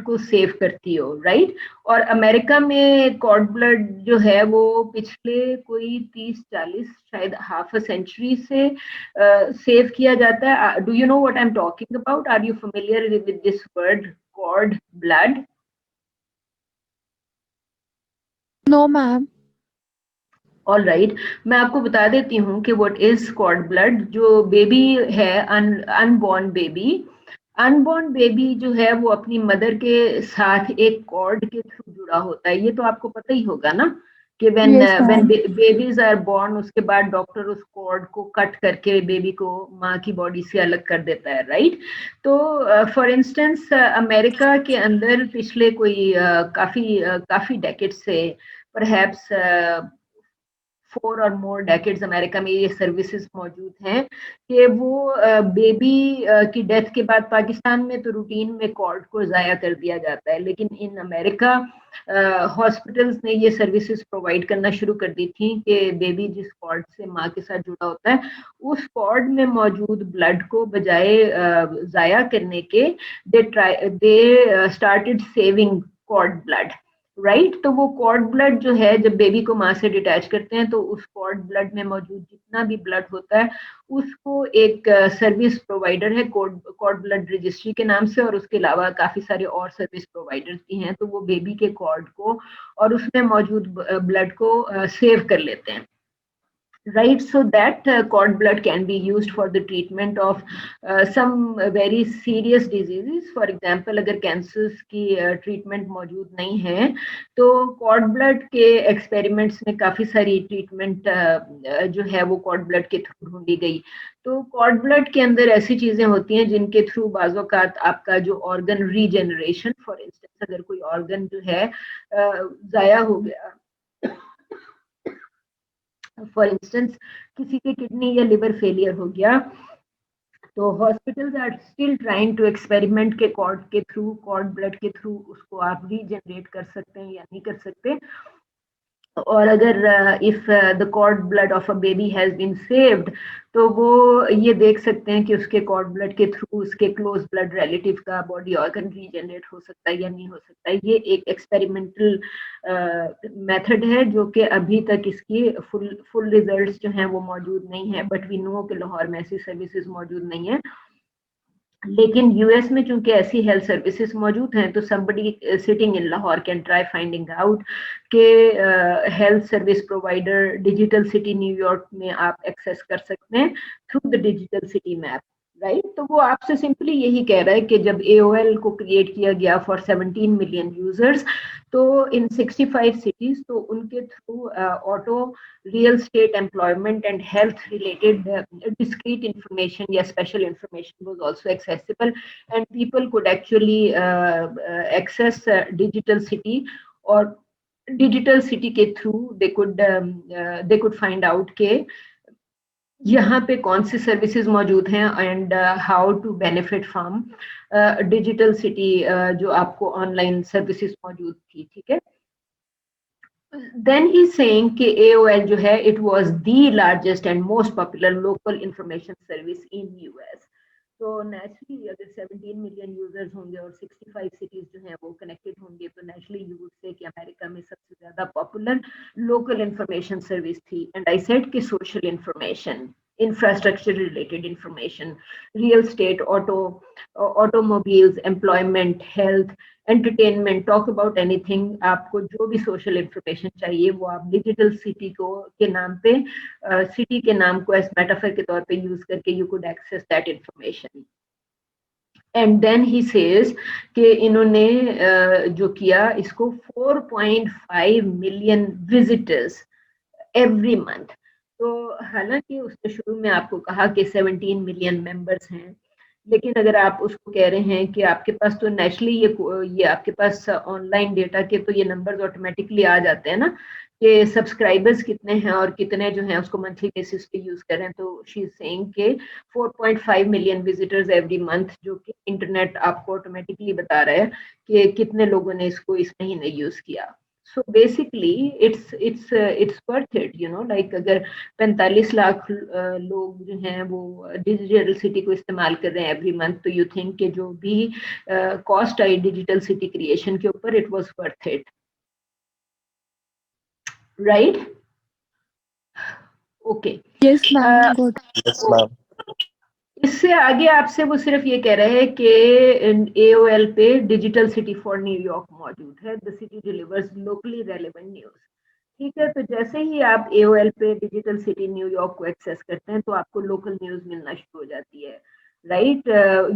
को सेव करती हो, राइट। और अमेरिका में कॉर्ड ब्लड जो है वो पिछले कोई 30-40 शायद हाफ अ सेंचुरी से सेव किया जाता है। Do you know what I am talking about? Are you familiar with this word cord blood? No ma'am. All right, मैं आपको बता देती हूँ कि व्हाट इज कॉर्ड ब्लड। जो बेबी है, अनबॉर्न बेबी जो है वो अपनी मदर के साथ एक कॉर्ड के थ्रू जुड़ा होता है। ये तो आपको पता ही होगा ना कि when yes ma'am. Babies are born, उसके बाद डॉक्टर उस कॉर्ड को कट करके बेबी को माँ की बॉडी से अलग कर देता है, राइट। तो फॉर इंस्टेंस अमेरिका के अंदर पिछले कोई काफी डेकेड से, परहैप्स 4 और मोर डेकेड्स, अमेरिका में ये सर्विसेज मौजूद हैं कि वो बेबी की डेथ के बाद, पाकिस्तान में तो रूटीन में कॉर्ड को ज़ाया कर दिया जाता है, लेकिन इन अमेरिका हॉस्पिटल्स ने ये सर्विसेज प्रोवाइड करना शुरू कर दी थी कि बेबी जिस कॉर्ड से माँ के साथ जुड़ा होता है, उस कॉर्ड में मौजूद ब्लड को बजाय ज़ाया करने के they started saving cord blood, right. तो वो कॉर्ड ब्लड जो है जब बेबी को माँ से डिटैच करते हैं तो उस कॉर्ड ब्लड में मौजूद जितना भी ब्लड होता है उसको एक सर्विस प्रोवाइडर है कॉर्ड ब्लड रजिस्ट्री के नाम से, और उसके अलावा काफी सारे और सर्विस प्रोवाइडर्स भी हैं, तो वो बेबी के कॉर्ड को और उसमें मौजूद ब्लड को सेव कर लेते हैं, right. So that cord blood can be used for the treatment of some very serious diseases. For example, अगर cancers की treatment मौजूद नहीं है तो cord blood के experiments में काफी सारी treatment जो है वो cord blood के थ्रू ढूंढी गई। तो cord blood के अंदर ऐसी चीजें होती हैं जिनके थ्रू बाज़ औक़ात आपका जो organ regeneration, for instance अगर कोई organ जो है ज़ाया हो गया, फॉर इंस्टेंस किसी के किडनी या लिवर फेलियर हो गया, तो hospitals are still trying to experiment के कॉर्ड ब्लड के थ्रू उसको आप रीजनरेट कर सकते हैं या नहीं कर सकते। और अगर if the cord blood of a baby has been saved, तो वो ये देख सकते हैं कि उसके कॉर्ड ब्लड के थ्रू उसके क्लोज ब्लड रिलेटिव का बॉडी ऑर्गन रीजनरेट हो सकता है या नहीं हो सकता है। ये एक एक्सपेरिमेंटल मेथड है जो कि अभी तक इसकी फुल रिजल्ट्स जो हैं वो मौजूद नहीं है, बट वी नो कि लाहौर में ऐसी सर्विसेज मौजूद नहीं है। लेकिन यूएस में चूंकि ऐसी हेल्थ सर्विसेज मौजूद हैं, तो somebody sitting in Lahore can try finding out के health service provider digital city New York में आप एक्सेस कर सकते हैं through the digital city map, right. तो वो आपसे सिंपली यही कह रहा है कि जब AOL को क्रिएट किया गया फॉर 17 मिलियन यूजर्स, तो इन 65 सिटीज, तो उनके through auto, real estate, employment and health related discrete information या special information was also accessible, and people could actually access digital city, or digital city के through they could find out के यहाँ पे कौन सी services मौजूद हैं and how to benefit from digital city जो आपको ऑनलाइन सर्विसेज मौजूद थी, ठीक है। Then he's saying कि AOL जो है, it was the largest and most popular local information service in US. तो नेचुरली अगर 17 मिलियन यूजर्स होंगे और 65 सिटीज जो हैं वो कनेक्टेड होंगे, तो नेचुरली यू वुड से कि अमेरिका में सबसे ज्यादा पॉपुलर लोकल इंफॉर्मेशन सर्विस थी। एंड आई सेड कि social information, infrastructure related information, real estate, automobiles, employment, health, entertainment, talk about anything, आपको जो भी सोशल इंफॉर्मेशन चाहिए वो आप डिजिटल सिटी को के नाम पे, सिटी के नाम को एज मेटाफर के तौर पे यूज करके you could access that information. And then he says कि इन्होंने जो किया, इसको 4.5 मिलियन विजिटर्स एवरी मंथ। तो हालांकि उसने शुरू में आपको कहा कि 17 मिलियन मेंबर्स हैं, लेकिन अगर आप उसको कह रहे हैं कि आपके पास तो नेचुरली ये आपके पास ऑनलाइन डेटा के तो ये नंबर्स ऑटोमेटिकली आ जाते हैं ना, कि सब्सक्राइबर्स कितने हैं और कितने जो हैं उसको मंथली बेसिस पे यूज कर रहे हैं। तो शी इज सेइंग के 4.5 मिलियन विजिटर्स एवरी मंथ, जो कि इंटरनेट आपको ऑटोमेटिकली बता रहा है कि कितने लोगों ने इसको इस महीने यूज किया। So basically it's worth it, you know, like अगर 45 लाख लोग जो हैं वो डिजिटल सिटी को इस्तेमाल कर रहे हैं एवरी मंथ, तो यू थिंक कि जो भी कॉस्ट आई डिजिटल सिटी क्रिएशन के ऊपर, it was worth it, right? Okay, Yes, ma'am. Good. Yes, ma'am. इससे आगे आपसे वो सिर्फ ये कह रहे हैं कि AOL पे डिजिटल सिटी फॉर न्यूयॉर्क मौजूद है, the city delivers locally relevant news. ठीक है, तो जैसे ही आप AOL पे डिजिटल सिटी न्यूयॉर्क को एक्सेस करते हैं, तो आपको लोकल न्यूज मिलना शुरू हो जाती है, राइट।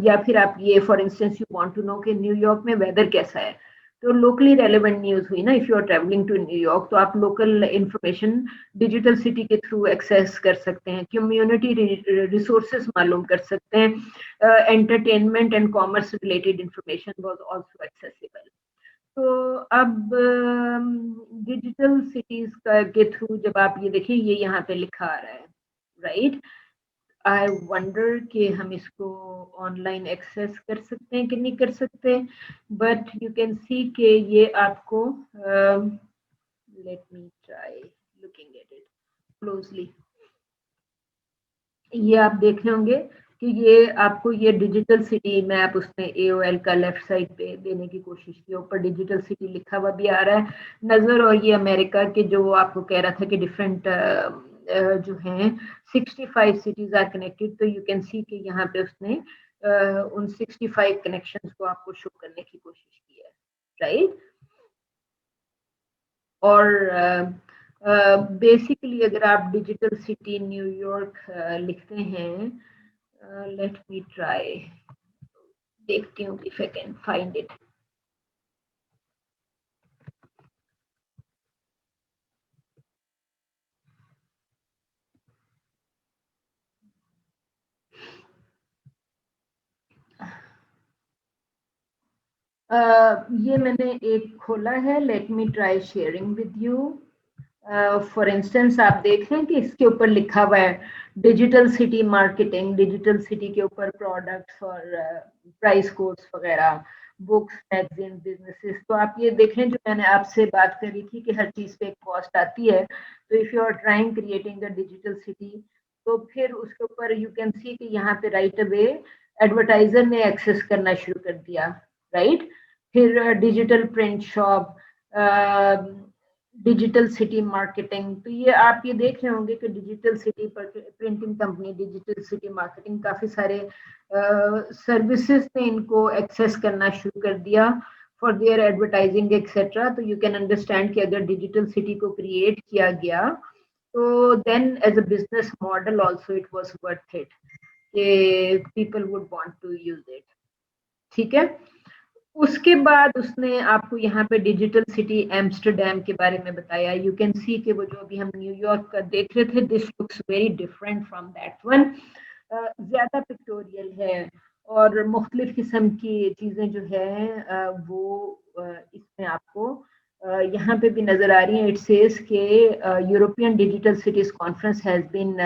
या फिर आप ये for instance you want to know कि न्यूयॉर्क में वेदर कैसा है, तो लोकली रेलेवेंट न्यूज हुई ना, if you are travelling to New York, तो आप लोकल इंफॉर्मेशन डिजिटल सिटी के थ्रू एक्सेस कर सकते हैं, कम्युनिटी रिसोर्सेज मालूम कर सकते हैं, entertainment and commerce related information was also accessible. तो अब डिजिटल सिटीज का के थ्रू जब आप ये देखिए, ये यहाँ पे लिखा आ रहा है, राइट। आई वंडर कि हम इसको ऑनलाइन एक्सेस कर सकते हैं कि नहीं कर सकते, बट यू कैन सी कि ये आपको, let me try looking at it closely. ये आप देख रहे होंगे कि ये आपको ये डिजिटल सिटी मैप उसने AOL का लेफ्ट साइड पे देने की कोशिश की, ऊपर डिजिटल सिटी लिखा हुआ भी आ रहा है नजर, और ये अमेरिका के जो आपको कह रहा था कि डिफरेंट जो हैं 65 सिटीज आर कनेक्टेड, तो यू कैन सी कि यहाँ पे उसने उन 65 कनेक्शंस को आपको शो करने की कोशिश की है, राइट। और बेसिकली अगर आप डिजिटल सिटी न्यूयॉर्क लिखते हैं, लेट मी ट्राई, देखती हूँ if I can find it. ये मैंने एक खोला है, let me try sharing with you. For instance आप देख रहे हैं कि इसके ऊपर लिखा हुआ है digital city marketing, digital city के ऊपर प्रोडक्ट्स और प्राइस कोड्स वगैरह, बुक्स, मैगजीन, बिजनेसेस। तो आप ये देखें, जो मैंने आपसे बात करी थी कि हर चीज पे एक कॉस्ट आती है, तो if you are trying creating a digital city, तो फिर उसके ऊपर यू कैन सी कि यहाँ पे राइट अवे एडवर्टाइजर ने एक्सेस करना शुरू कर दिया, राइट। फिर digital print shop, digital city marketing. तो ये आप ये देख रहे होंगे कि digital city printing company, digital city marketing, काफी सारे सर्विसेज ने इनको एक्सेस करना शुरू कर दिया फॉर देयर एडवर्टाइजिंग एक्सेट्रा। तो यू कैन अंडरस्टैंड कि अगर डिजिटल सिटी को क्रिएट किया गया, तो then as a business model also it was worth it, कि people would want to use it. ठीक है। उसके बाद उसने आपको यहाँ पे डिजिटल सिटी एम्स्टरडेम के बारे में बताया। यू कैन सी कि वो जो अभी हम न्यूयॉर्क का देख रहे थे, this looks very different from that one. ज्यादा पिक्टोरियल है और मुख्तलिफ किस्म की चीजें जो है वो इसमें आपको यहाँ पे भी नजर आ रही है। इट सेज के European digital cities conference has been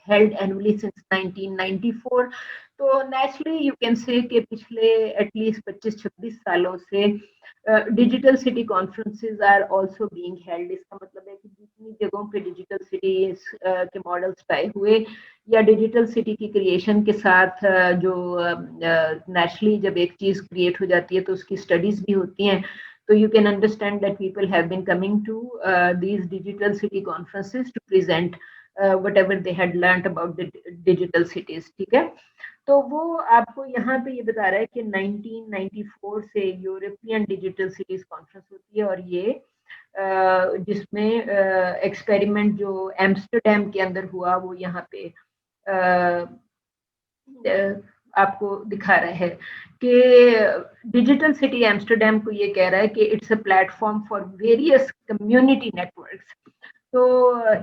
held annually since 1994। तो नेचुरली यू कैन से कि पिछले एटलीस्ट 25-26 सालों से digital city conferences are also being held. इसका मतलब है कि जितनी जगहों पे डिजिटल सिटीज के मॉडल्स तय हुए या डिजिटल सिटी की क्रिएशन के साथ जो नेचुरली जब एक चीज क्रिएट हो जाती है तो उसकी स्टडीज भी होती हैं। So you can understand that people have been coming to these digital city conferences to present whatever they had learned about the digital cities. ठीक है। तो वो आपको यहाँ पे ये बता रहा है कि 1994 से यूरोपियन डिजिटल सिटीज कॉन्फ्रेंस होती है, और ये जिसमें एक्सपेरिमेंट जो एम्स्टरडेम के अंदर हुआ वो यहाँ पे आपको दिखा रहा है कि डिजिटल सिटी एम्स्टरडेम को ये कह रहा है कि it's a platform for various community networks. तो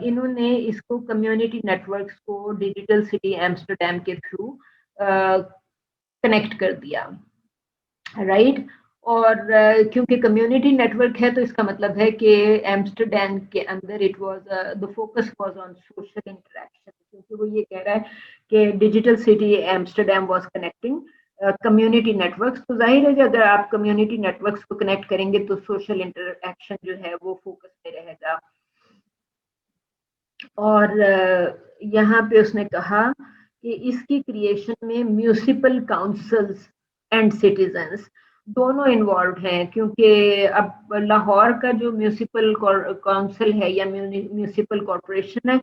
इन्होंने इसको कम्युनिटी नेटवर्क्स को डिजिटल सिटी एम्स्टरडेम के थ्रू कनेक्ट कर दिया, राइट। और क्योंकि कम्युनिटी नेटवर्क है तो इसका मतलब है कि एम्स्टरडेम के अंदर it was the focus was on social interaction, क्योंकि वो ये कह रहा है कि digital city Amsterdam was connecting community networks. तो जाहिर है कि अगर आप कम्युनिटी नेटवर्क्स को कनेक्ट करेंगे तो सोशल इंटरेक्शन जो है वो फोकस में रहेगा। और यहाँ पे उसने कहा कि इसकी क्रिएशन में म्यूनिसिपल काउंसिल्स एंड सिटीजन्स दोनों इन्वॉल्व हैं, क्योंकि अब लाहौर का जो म्यूनिसिपल काउंसिल है या म्यूनिसिपल कॉर्पोरेशन है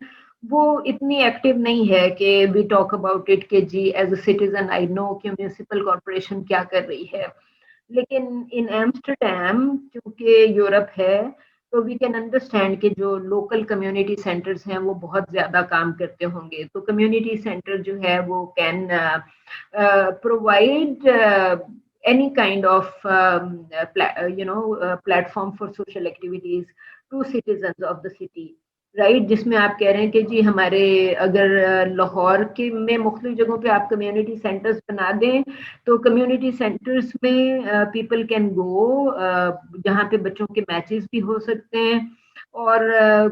वो इतनी एक्टिव नहीं है कि वी टॉक अबाउट इट कि जी as a citizen I know कि म्यूनिसिपल कॉर्पोरेशन क्या कर रही है। लेकिन इन एम्स्टरडेम क्योंकि यूरोप है तो वी कैन अंडरस्टैंड कि जो लोकल कम्युनिटी सेंटर्स हैं वो बहुत ज्यादा काम करते होंगे। तो कम्युनिटी सेंटर जो है वो can provide any kind of platform for social activities to citizens of the city, right. जिसमें आप कह रहे हैं कि जी हमारे अगर लाहौर के में मुख्तलिफ जगहों पे आप कम्युनिटी सेंटर्स बना दें तो कम्युनिटी सेंटर्स में पीपल कैन गो, जहाँ पे बच्चों के मैचेस भी हो सकते हैं और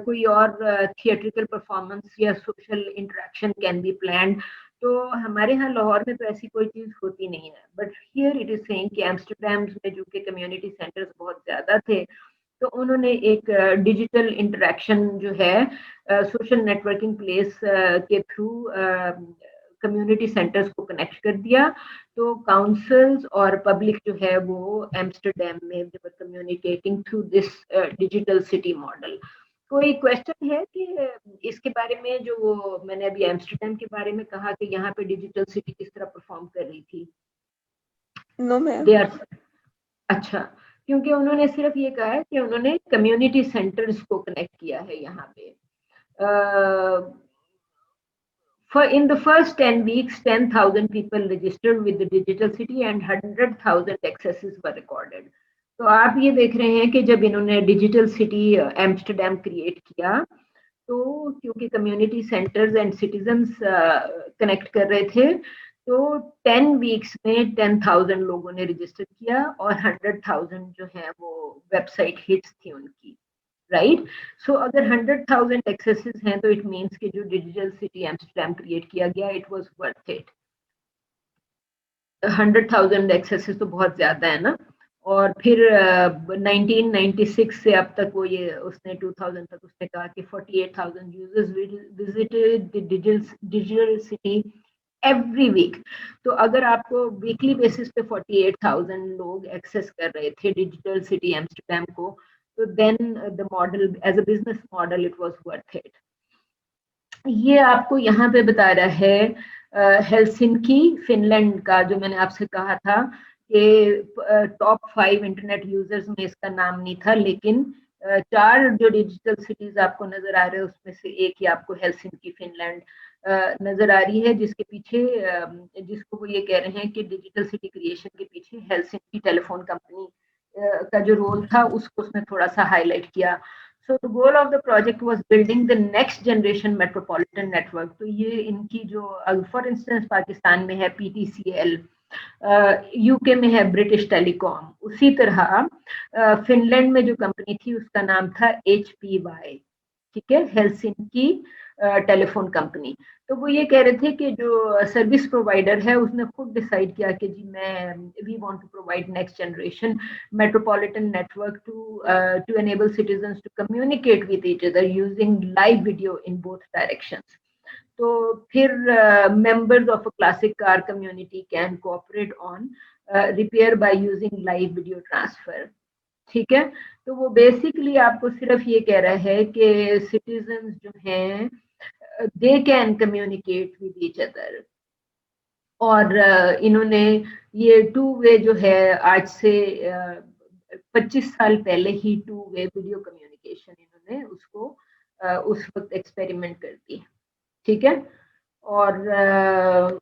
कोई और थिएट्रिकल परफॉर्मेंस या social interaction can be planned. तो हमारे यहाँ लाहौर में तो ऐसी कोई चीज होती नहीं है, but here it is saying कि एम्स्टरडेम में जो कि कम्युनिटी सेंटर्स बहुत ज्यादा थे तो उन्होंने एक डिजिटल इंटरेक्शन जो है सोशल नेटवर्किंग प्लेस के थ्रू कम्युनिटी सेंटर्स को कनेक्ट कर दिया। तो काउंसिल्स और पब्लिक जो है वो एम्स्टरडेम में communicating through this digital city model. कोई क्वेश्चन है कि इसके बारे में, जो मैंने अभी एम्स्टरडेम के बारे में कहा कि यहाँ पे डिजिटल सिटी किस तरह परफॉर्म कर रही थी? No ma'am. अच्छा, क्योंकि उन्होंने सिर्फ ये कहा है कि उन्होंने कम्युनिटी सेंटर्स को कनेक्ट किया है यहाँ पे। For in the first 10 weeks, 10,000 people registered with the digital city and 100,000 accesses were recorded. तो आप ये देख रहे हैं कि जब इन्होंने डिजिटल सिटी एम्स्टरडेम क्रिएट किया तो क्योंकि community centres and citizens connect कर रहे थे तो 10 वीक्स में 10,000 लोगों ने रजिस्टर किया और 100,000 जो है वो वेबसाइट हिट्स थी उनकी, राइट। सो अगर 100,000 एक्सेसेस हैं तो इट मींस कि जो डिजिटल सिटी एम्स्टरडेम क्रिएट किया गया it was worth it. 100,000 axes तो बहुत ज्यादा है ना। और फिर 1996 से अब तक वो ये उसने 2000 तक उसने कहा कि 48,000 users visited the digital city every week. तो अगर आपको वीकली बेसिस पे 48,000 लोग एक्सेस कर रहे थे डिजिटल सिटी एम्स्टर्डम को, तो then the model as a business model it was worth it. ये आपको यहाँ पे बता रहा है हेलसिंकी फिनलैंड का, जो मैंने आपसे कहा था कि टॉप 5 इंटरनेट यूजर्स में इसका नाम नहीं था, लेकिन 4 जो डिजिटल सिटीज आपको नजर आ रहे हैं उसमें से एक ही आपको हेलसिंकी फिनलैंड नजर आ रही है, जिसके पीछे जिसको वो ये कह रहे हैं कि डिजिटल सिटी क्रिएशन के पीछे हेलसिंकी टेलीफोन कंपनी का जो रोल था उसको उसने थोड़ा सा हाईलाइट किया। So the goal of the project was building the next generation metropolitan network. तो ये इनकी जो फॉर इंस्टेंस पाकिस्तान में है PTCL, यूके में है ब्रिटिश टेलीकॉम, उसी तरह फिनलैंड में जो कंपनी थी उसका नाम था HPY, ठीक है, हेलसिंकी टेलीफोन कंपनी। तो वो ये कह रहे थे कि जो सर्विस प्रोवाइडर है उसने खुद डिसाइड किया कि जी मैं we want to provide next generation metropolitan network to enable citizens to communicate with each other using live video in both directions. तो फिर members of a classic car community can cooperate on repair by using live video transfer. ठीक है, तो वो basically आपको सिर्फ ये कह रहा है कि सिटीजन्स जो हैं they can communicate with each other. और इन्होंने ये 2 वे जो है आज से 25 साल पहले ही 2 वे वीडियो कम्युनिकेशन इन्होंने उसको उस वक्त एक्सपेरिमेंट कर दी, ठीक है। और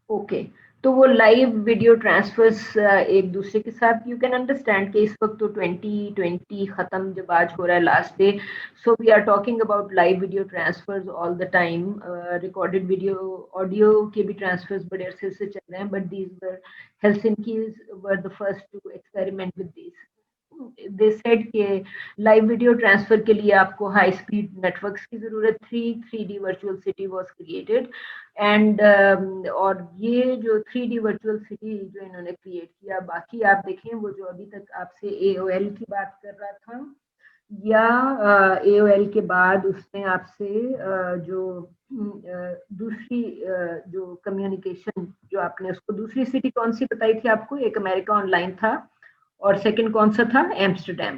ओके, तो वो लाइव वीडियो ट्रांसफर्स एक दूसरे के साथ, यू कैन अंडरस्टैंड कि इस वक्त तो 2020 खत्म जब आज हो रहा है last day, so we are talking about live video transfers all the time. Recorded video audio के भी ट्रांसफर्स बड़े अरसे से चल रहे हैं, but these were Helsinki's were the first to experiment with this. They said कि लाइव वीडियो ट्रांसफर के लिए आपको हाई स्पीड नेटवर्क्स की जरूरत थी। 3D virtual city was created and और ये जो 3D वर्चुअल सिटी जो इन्होंने क्रिएट किया, बाकी आप देखें वो जो अभी तक आपसे AOL की बात कर रहा था, या AOL के बाद उसने आपसे जो दूसरी जो कम्युनिकेशन जो आपने उसको दूसरी सिटी कौन सी बताई थी आपको, एक अमेरिका ऑनलाइन था और सेकंड कौन सा था, एम्स्टर्डम,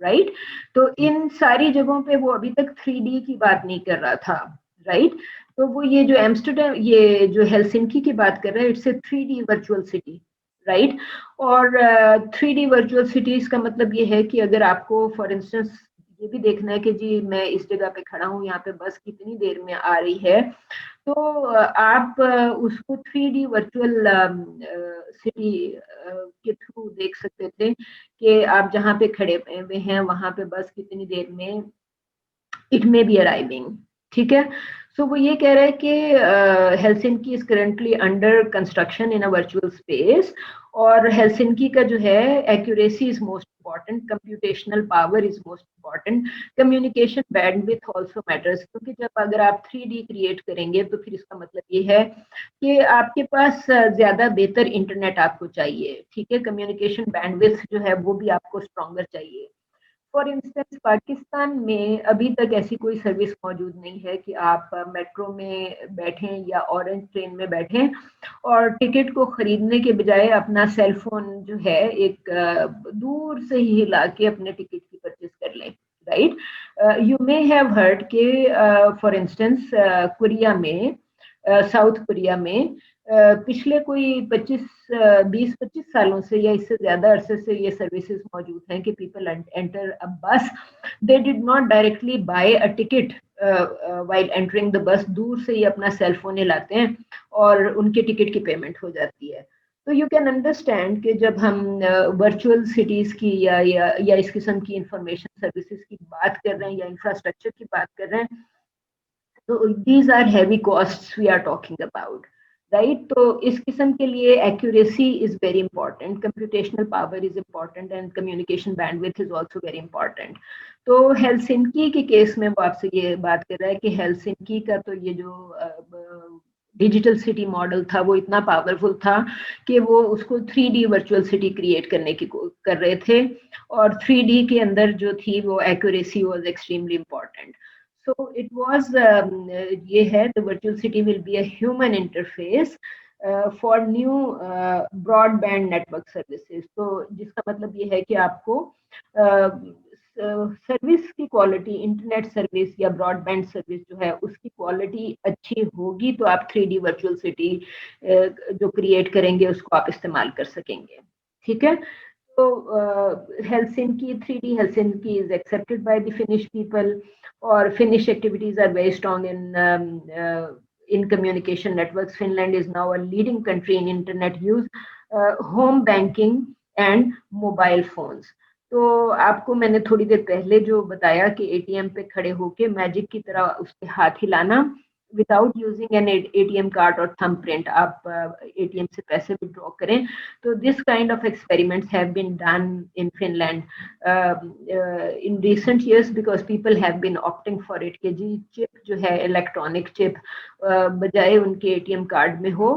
राइट। तो इन सारी जगहों पे वो अभी तक 3D की बात नहीं कर रहा था, राइट। तो वो ये जो एम्स्टर्डम, ये जो हेलसिंकी की बात कर रहे हैं, it's a 3D virtual city, right. और 3D वर्चुअल सिटीज का मतलब ये है कि अगर आपको फॉर इंस्टेंस ये भी देखना है कि जी मैं इस जगह पे खड़ा हूँ, यहाँ पे बस कितनी देर में आ रही है, तो आप उसको 3D वर्चुअल सिटी के थ्रू देख सकते थे कि आप जहाँ पे खड़े हुए हैं वहां पे बस कितनी देर में इट मे बी अराइविंग, ठीक है। सो वो ये कह रहा है कि Helsinki is currently under construction in a virtual space, और हेलसिंकी का जो है accuracy is most important, computational power is most important, communication bandwidth also matters, क्योंकि जब अगर आप 3D क्रिएट करेंगे तो फिर इसका मतलब ये है कि आपके पास ज्यादा बेहतर इंटरनेट आपको चाहिए, ठीक है। कम्युनिकेशन बैंडविड्थ जो है वो भी आपको स्ट्रॉन्गर चाहिए। फॉर इंस्टेंस पाकिस्तान में अभी तक ऐसी कोई सर्विस मौजूद नहीं है कि आप मेट्रो में बैठें या ऑरेंज ट्रेन में बैठें और टिकट को खरीदने के बजाय अपना सेल फोन जो है एक दूर से ही हिला के अपने टिकट की परचेज कर लें, right. You may have heard के फॉर इंस्टेंस कोरिया में, साउथ कोरिया में पिछले कोई 20-25 सालों से या इससे ज्यादा अरसे से ये सर्विसेज मौजूद हैं कि people enter a bus, they did not directly buy a ticket while entering the bus, दूर से ही अपना सेल फोन हिलाते हैं और उनके टिकट की पेमेंट हो जाती है। तो यू कैन अंडरस्टैंड कि जब हम वर्चुअल सिटीज की या इस किस्म की इंफॉर्मेशन सर्विसेज की बात कर रहे हैं या इंफ्रास्ट्रक्चर की बात कर रहे हैं, तो these are heavy costs we are talking about, right. तो इस किस्म के लिए accuracy is very important, computational power is important and communication bandwidth is also very important. तो हेलसिंकी के केस में वो आपसे ये बात कर रहा है कि हेलसिंकी का तो ये जो डिजिटल सिटी मॉडल था वो इतना पावरफुल था कि वो उसको 3D वर्चुअल सिटी क्रिएट करने की कर रहे थे, और 3D के अंदर जो थी वो accuracy was extremely important. So it was, ये है, the virtual city will be a human interface for new broadband network services. तो जिसका मतलब ये है कि आपको सर्विस की क्वालिटी, इंटरनेट सर्विस या ब्रॉडबैंड सर्विस जो है उसकी क्वालिटी अच्छी होगी तो आप 3D वर्चुअल सिटी जो क्रिएट करेंगे उसको आप इस्तेमाल कर सकेंगे. ठीक है. तो Helsinki 3D Helsinki is accepted by the Finnish people, और Finnish activities are very strong in communication networks. Finland is now a leading country in internet use, home banking and mobile phones. तो आपको मैंने थोड़ी देर पहले जो बताया कि ATM पे खड़े होके मैजिक की तरह उसके हाथ हिलाना without using an ATM card और थंब प्रिंट आप एटीएम से पैसे विड्रॉ करें. तो this kind of experiments have been done in Finland in recent years because people have been opting for it कि जी चिप जो है इलेक्ट्रॉनिक चिप बजाय उनके एटीएम कार्ड में हो,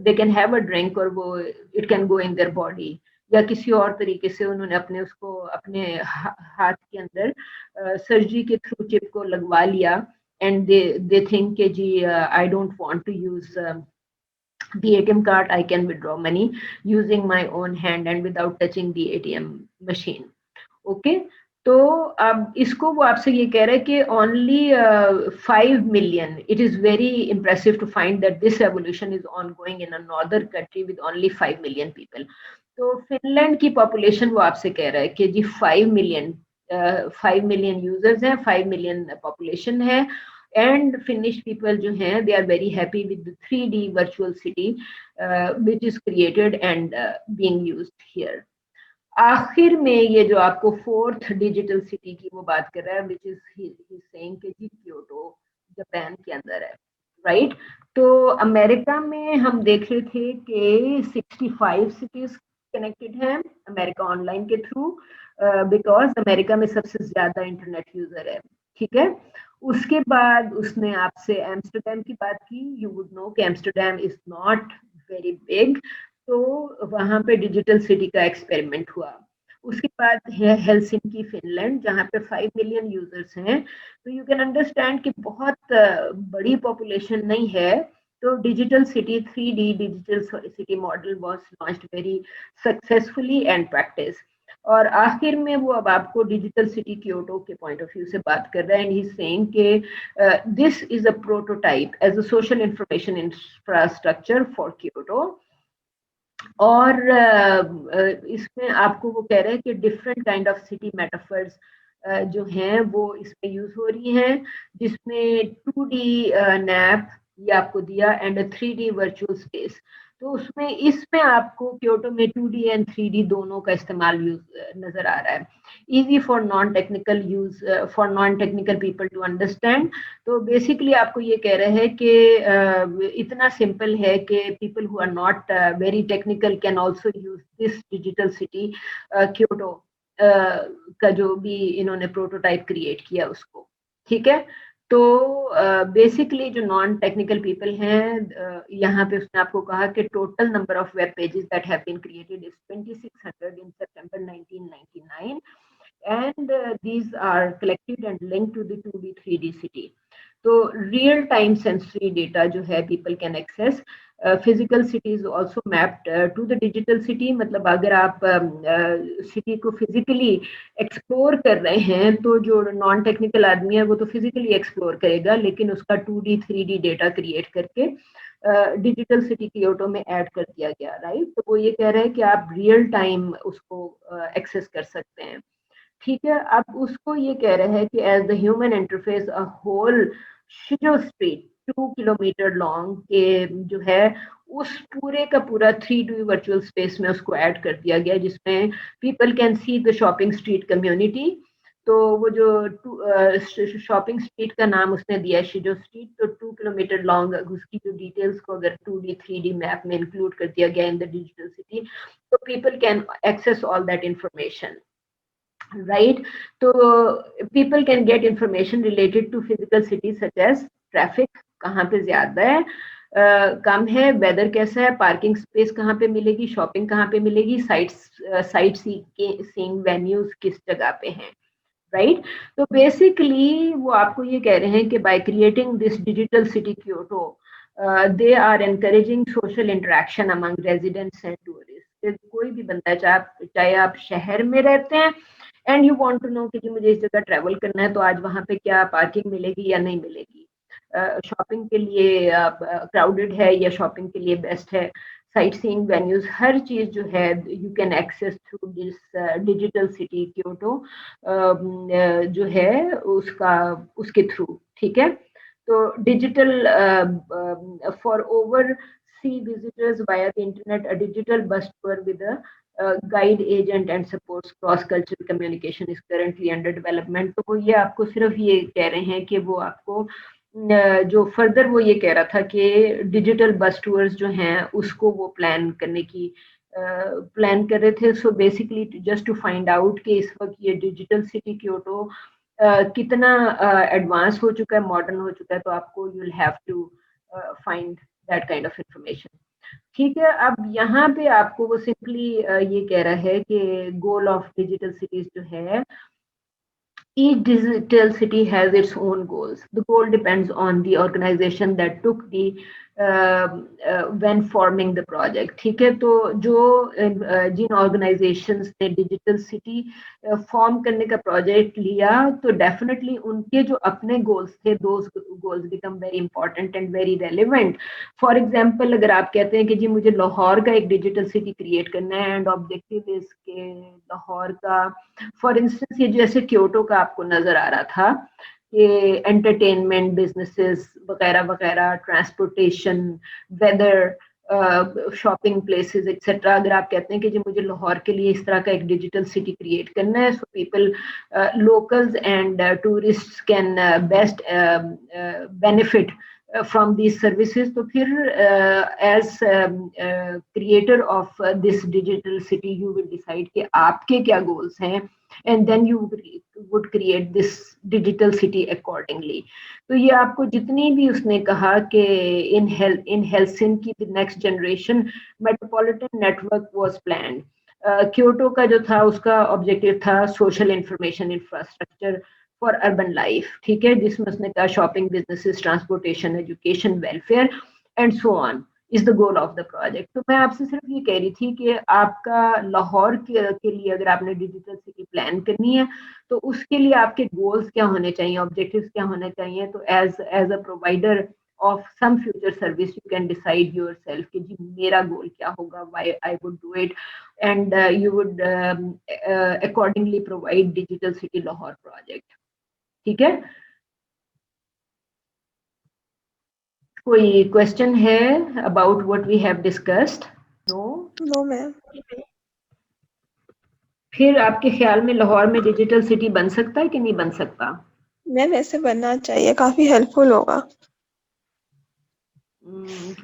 they can have a drink और वो it can go in their body, या किसी और तरीके से उन्होंने अपने उसको अपने हाथ के अंदर सर्जरी के थ्रू चिप को लगवा लिया, एंड दे थिंक कि जी I don't want to use the ATM card, I can withdraw money using my own hand and without touching the ATM machine. Okay. तो अब इसको वो आपसे ये कह रहे हैं कि only 5 million. It is very impressive to find that this evolution is ongoing in a northern country with only 5 million people. तो फिनलैंड की पॉपुलेशन वो आपसे कह रहा है कि जी 5 मिलियन यूजर्स हैं, 5 मिलियन पॉपुलेशन है, एंड फिनिश पीपल जो हैं they are very happy with the 3D virtual city which is created and being used here. आखिर में ये जो आपको फोर्थ डिजिटल सिटी की वो बात कर रहा है व्हिच इज ही सेइंग कि जी क्योटो जापान के अंदर है, राइट. तो अमेरिका में हम देख रहे थे कि 65 सिटीज कनेक्टेड हैं अमेरिका ऑनलाइन के थ्रू, बिकॉज अमेरिका में सबसे ज्यादा इंटरनेट यूजर है. ठीक है. उसके बाद उसने आपसे एम्स्टरडैम की बात की. यू वुड नो कि Amsterdam is not very big, तो वहां पे डिजिटल सिटी का एक्सपेरिमेंट हुआ. उसके बाद है हेलसिंकी फिनलैंड जहाँ पे 5 मिलियन यूजर्स हैं. तो यू कैन अंडरस्टैंड कि बहुत बड़ी पॉपुलेशन नहीं है. तो digital city 3D digital city model was launched very successfully and practice. और आखिर में वो अब आपको डिजिटल सिटी क्योटो के पॉइंट ऑफ व्यू से बात कर रहा है, एंड ही इज सेइंग कि this is a prototype as a social information infrastructure for Kyoto. और इसमें आपको वो कह रहे हैं कि different kind of city metaphors जो हैं वो इसमें यूज हो रही हैं, जिसमें 2D नैप ये आपको दिया एंड 3D वर्चुअल स्पेस. तो उसमें इसमें आपको क्योटो में 2D एंड 3D दोनों का इस्तेमाल नजर आ रहा है. Easy for non technical use, for non technical people to understand. तो बेसिकली आपको ये कह रहे हैं कि इतना सिंपल है कि people who are not very technical can also use this digital city Kyoto का जो भी इन्होंने प्रोटोटाइप क्रिएट किया उसको. ठीक है. तो बेसिकली जो नॉन टेक्निकल पीपल हैं, यहाँ पे उसने आपको कहा कि total number of web pages that have been created is 2600 in September 1999, and these are collected and linked to the 2D 3D city. तो real time sensory data जो है people can access. Physical city is also mapped to the digital city. मतलब अगर आप city को physically explore कर रहे हैं तो जो नॉन टेक्निकल आदमी है वो तो फिजिकली एक्सप्लोर करेगा, लेकिन उसका 2D 3D डेटा क्रिएट करके डिजिटल सिटी क्योटो में ऐड कर दिया गया, राइट. तो वो ये कह रहे हैं कि आप रियल टाइम उसको एक्सेस कर सकते हैं. ठीक है. अब उसको ये कह रहे हैं कि as the human interface a whole शिजो स्ट्रीट 2 किलोमीटर लॉन्ग के जो है उस पूरे का पूरा 3D वर्चुअल स्पेस में उसको ऐड कर दिया गया, जिसमें people can see the shopping street community. तो वो जो शॉपिंग स्ट्रीट का नाम उसने दिया शिजो स्ट्रीट. तो 2 किलोमीटर लॉन्ग उसकी जो डिटेल्स को अगर 2D 3D मैप में इंक्लूड कर दिया गया इन द डिजिटल सिटी, तो people can access all that information, right. So people can get information related to physical cities such as traffic, कहाँ पे ज्यादा है, कम है, वेदर कैसा है, पार्किंग स्पेस कहाँ पे मिलेगी, शॉपिंग कहाँ पे मिलेगी, साइट सीइंग वेन्यूज किस जगह पे हैं, राइट। तो बेसिकली वो आपको ये कह रहे हैं कि by creating this digital city Kyoto they are encouraging social interaction among residents and tourist. कोई भी बंदा चाहे आप शहर में रहते हैं and you want to know कि जी मुझे इस जगह ट्रैवल करना है, तो आज वहां पे क्या पार्किंग मिलेगी या नहीं मिलेगी, शॉपिंग के लिए क्राउडेड है या शॉपिंग के लिए बेस्ट है, साइट सीइंग वेन्यूज, हर चीज जो है you can access through this digital city Kyoto जो है उसके थ्रू, ठीक है। तो digital for overseas visitors via the internet, a digital bus tour with guide agent and supports cross cultural communication is currently under development. तो वो ये आपको सिर्फ ये कह रहे हैं कि वो आपको जो फर्दर वो ये कह रहा था कि डिजिटल बस टूर्स जो हैं उसको वो प्लान करने की प्लान कर रहे थे। So basically just to find out कि इस वक्त ये डिजिटल सिटी क्योटो कितना एडवांस हो चुका है, मॉडर्न हो चुका है, तो आपको you will have to find that kind of information, ठीक है। अब यहाँ पे आपको वो सिंपली ये कह रहा है कि गोल ऑफ डिजिटल सिटीज जो है, each digital city has its own goals. The goal depends on the organization that took the when forming the project, ठीक है। तो जो जिन ऑर्गेनाइजेशंस ने डिजिटल सिटी फॉर्म करने का प्रोजेक्ट लिया, तो डेफिनेटली उनके जो अपने गोल्स थे, those goals become very important and very relevant. For example अगर आप कहते हैं कि जी मुझे लाहौर का एक डिजिटल सिटी क्रिएट करना है एंड ऑब्जेक्टिव इज के लाहौर का, फॉर इंस्टेंस ये जैसे क्योटो का आपको नजर आ रहा था कि एंटरटेनमेंट बिजनेसेस वगैरह वगैरह, transportation, weather, shopping places etcetera, अगर आप कहते हैं कि जी मुझे लाहौर के लिए इस तरह का एक डिजिटल सिटी क्रिएट करना है, so people locals and tourist can best benefit from these services, तो फिर as creator of this digital city you will decide कि आपके क्या goals हैं and then you would create this digital city accordingly। तो ये आपको जितनी भी उसने कहा कि in Helsinki the next generation metropolitan network was planned, Kyoto का जो था उसका ऑब्जेक्टिव था social information infrastructure for urban life, ठीक है, जिसमें उसने कहा shopping, businesses, transportation, education, welfare and so on is the goal of the project. तो मैं आपसे सिर्फ ये कह रही थी कि आपका लाहौर के लिए अगर आपने डिजिटल सिटी प्लान करनी है तो उसके लिए आपके गोल्स क्या होने चाहिए, ऑब्जेक्टिव्स क्या होने चाहिए। तो as a provider of some future service you can decide yourself कि जी मेरा गोल क्या होगा, why I would do it, and you would accordingly provide digital city Lahore project, ठीक है। कोई क्वेश्चन है about what we have discussed? No ma'am. फिर आपके ख्याल में लाहौर में डिजिटल सिटी बन सकता है कि नहीं बन सकता? मैम ऐसे बनना चाहिए, काफी हेल्पफुल होगा।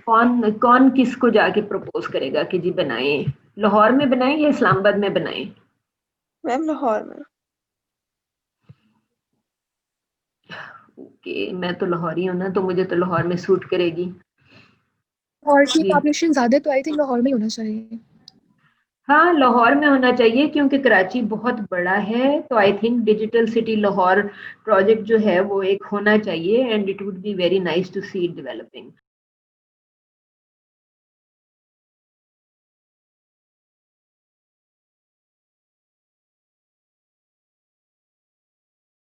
कौन किसको जाके प्रपोज करेगा कि जी बनाए, लाहौर में बनाए या इस्लामाबाद में बनाए? मैम लाहौर में। ओके, मैं तो लाहौरी हूँ ना, तो मुझे तो लाहौर में सूट करेगी। और की पॉपुलेशन ज्यादा, तो आई थिंक लाहौर में होना चाहिए। हाँ, लाहौर में होना चाहिए क्योंकि कराची बहुत बड़ा है, तो I think digital city Lahore project जो है वो एक होना चाहिए and it would be very nice to see it developing.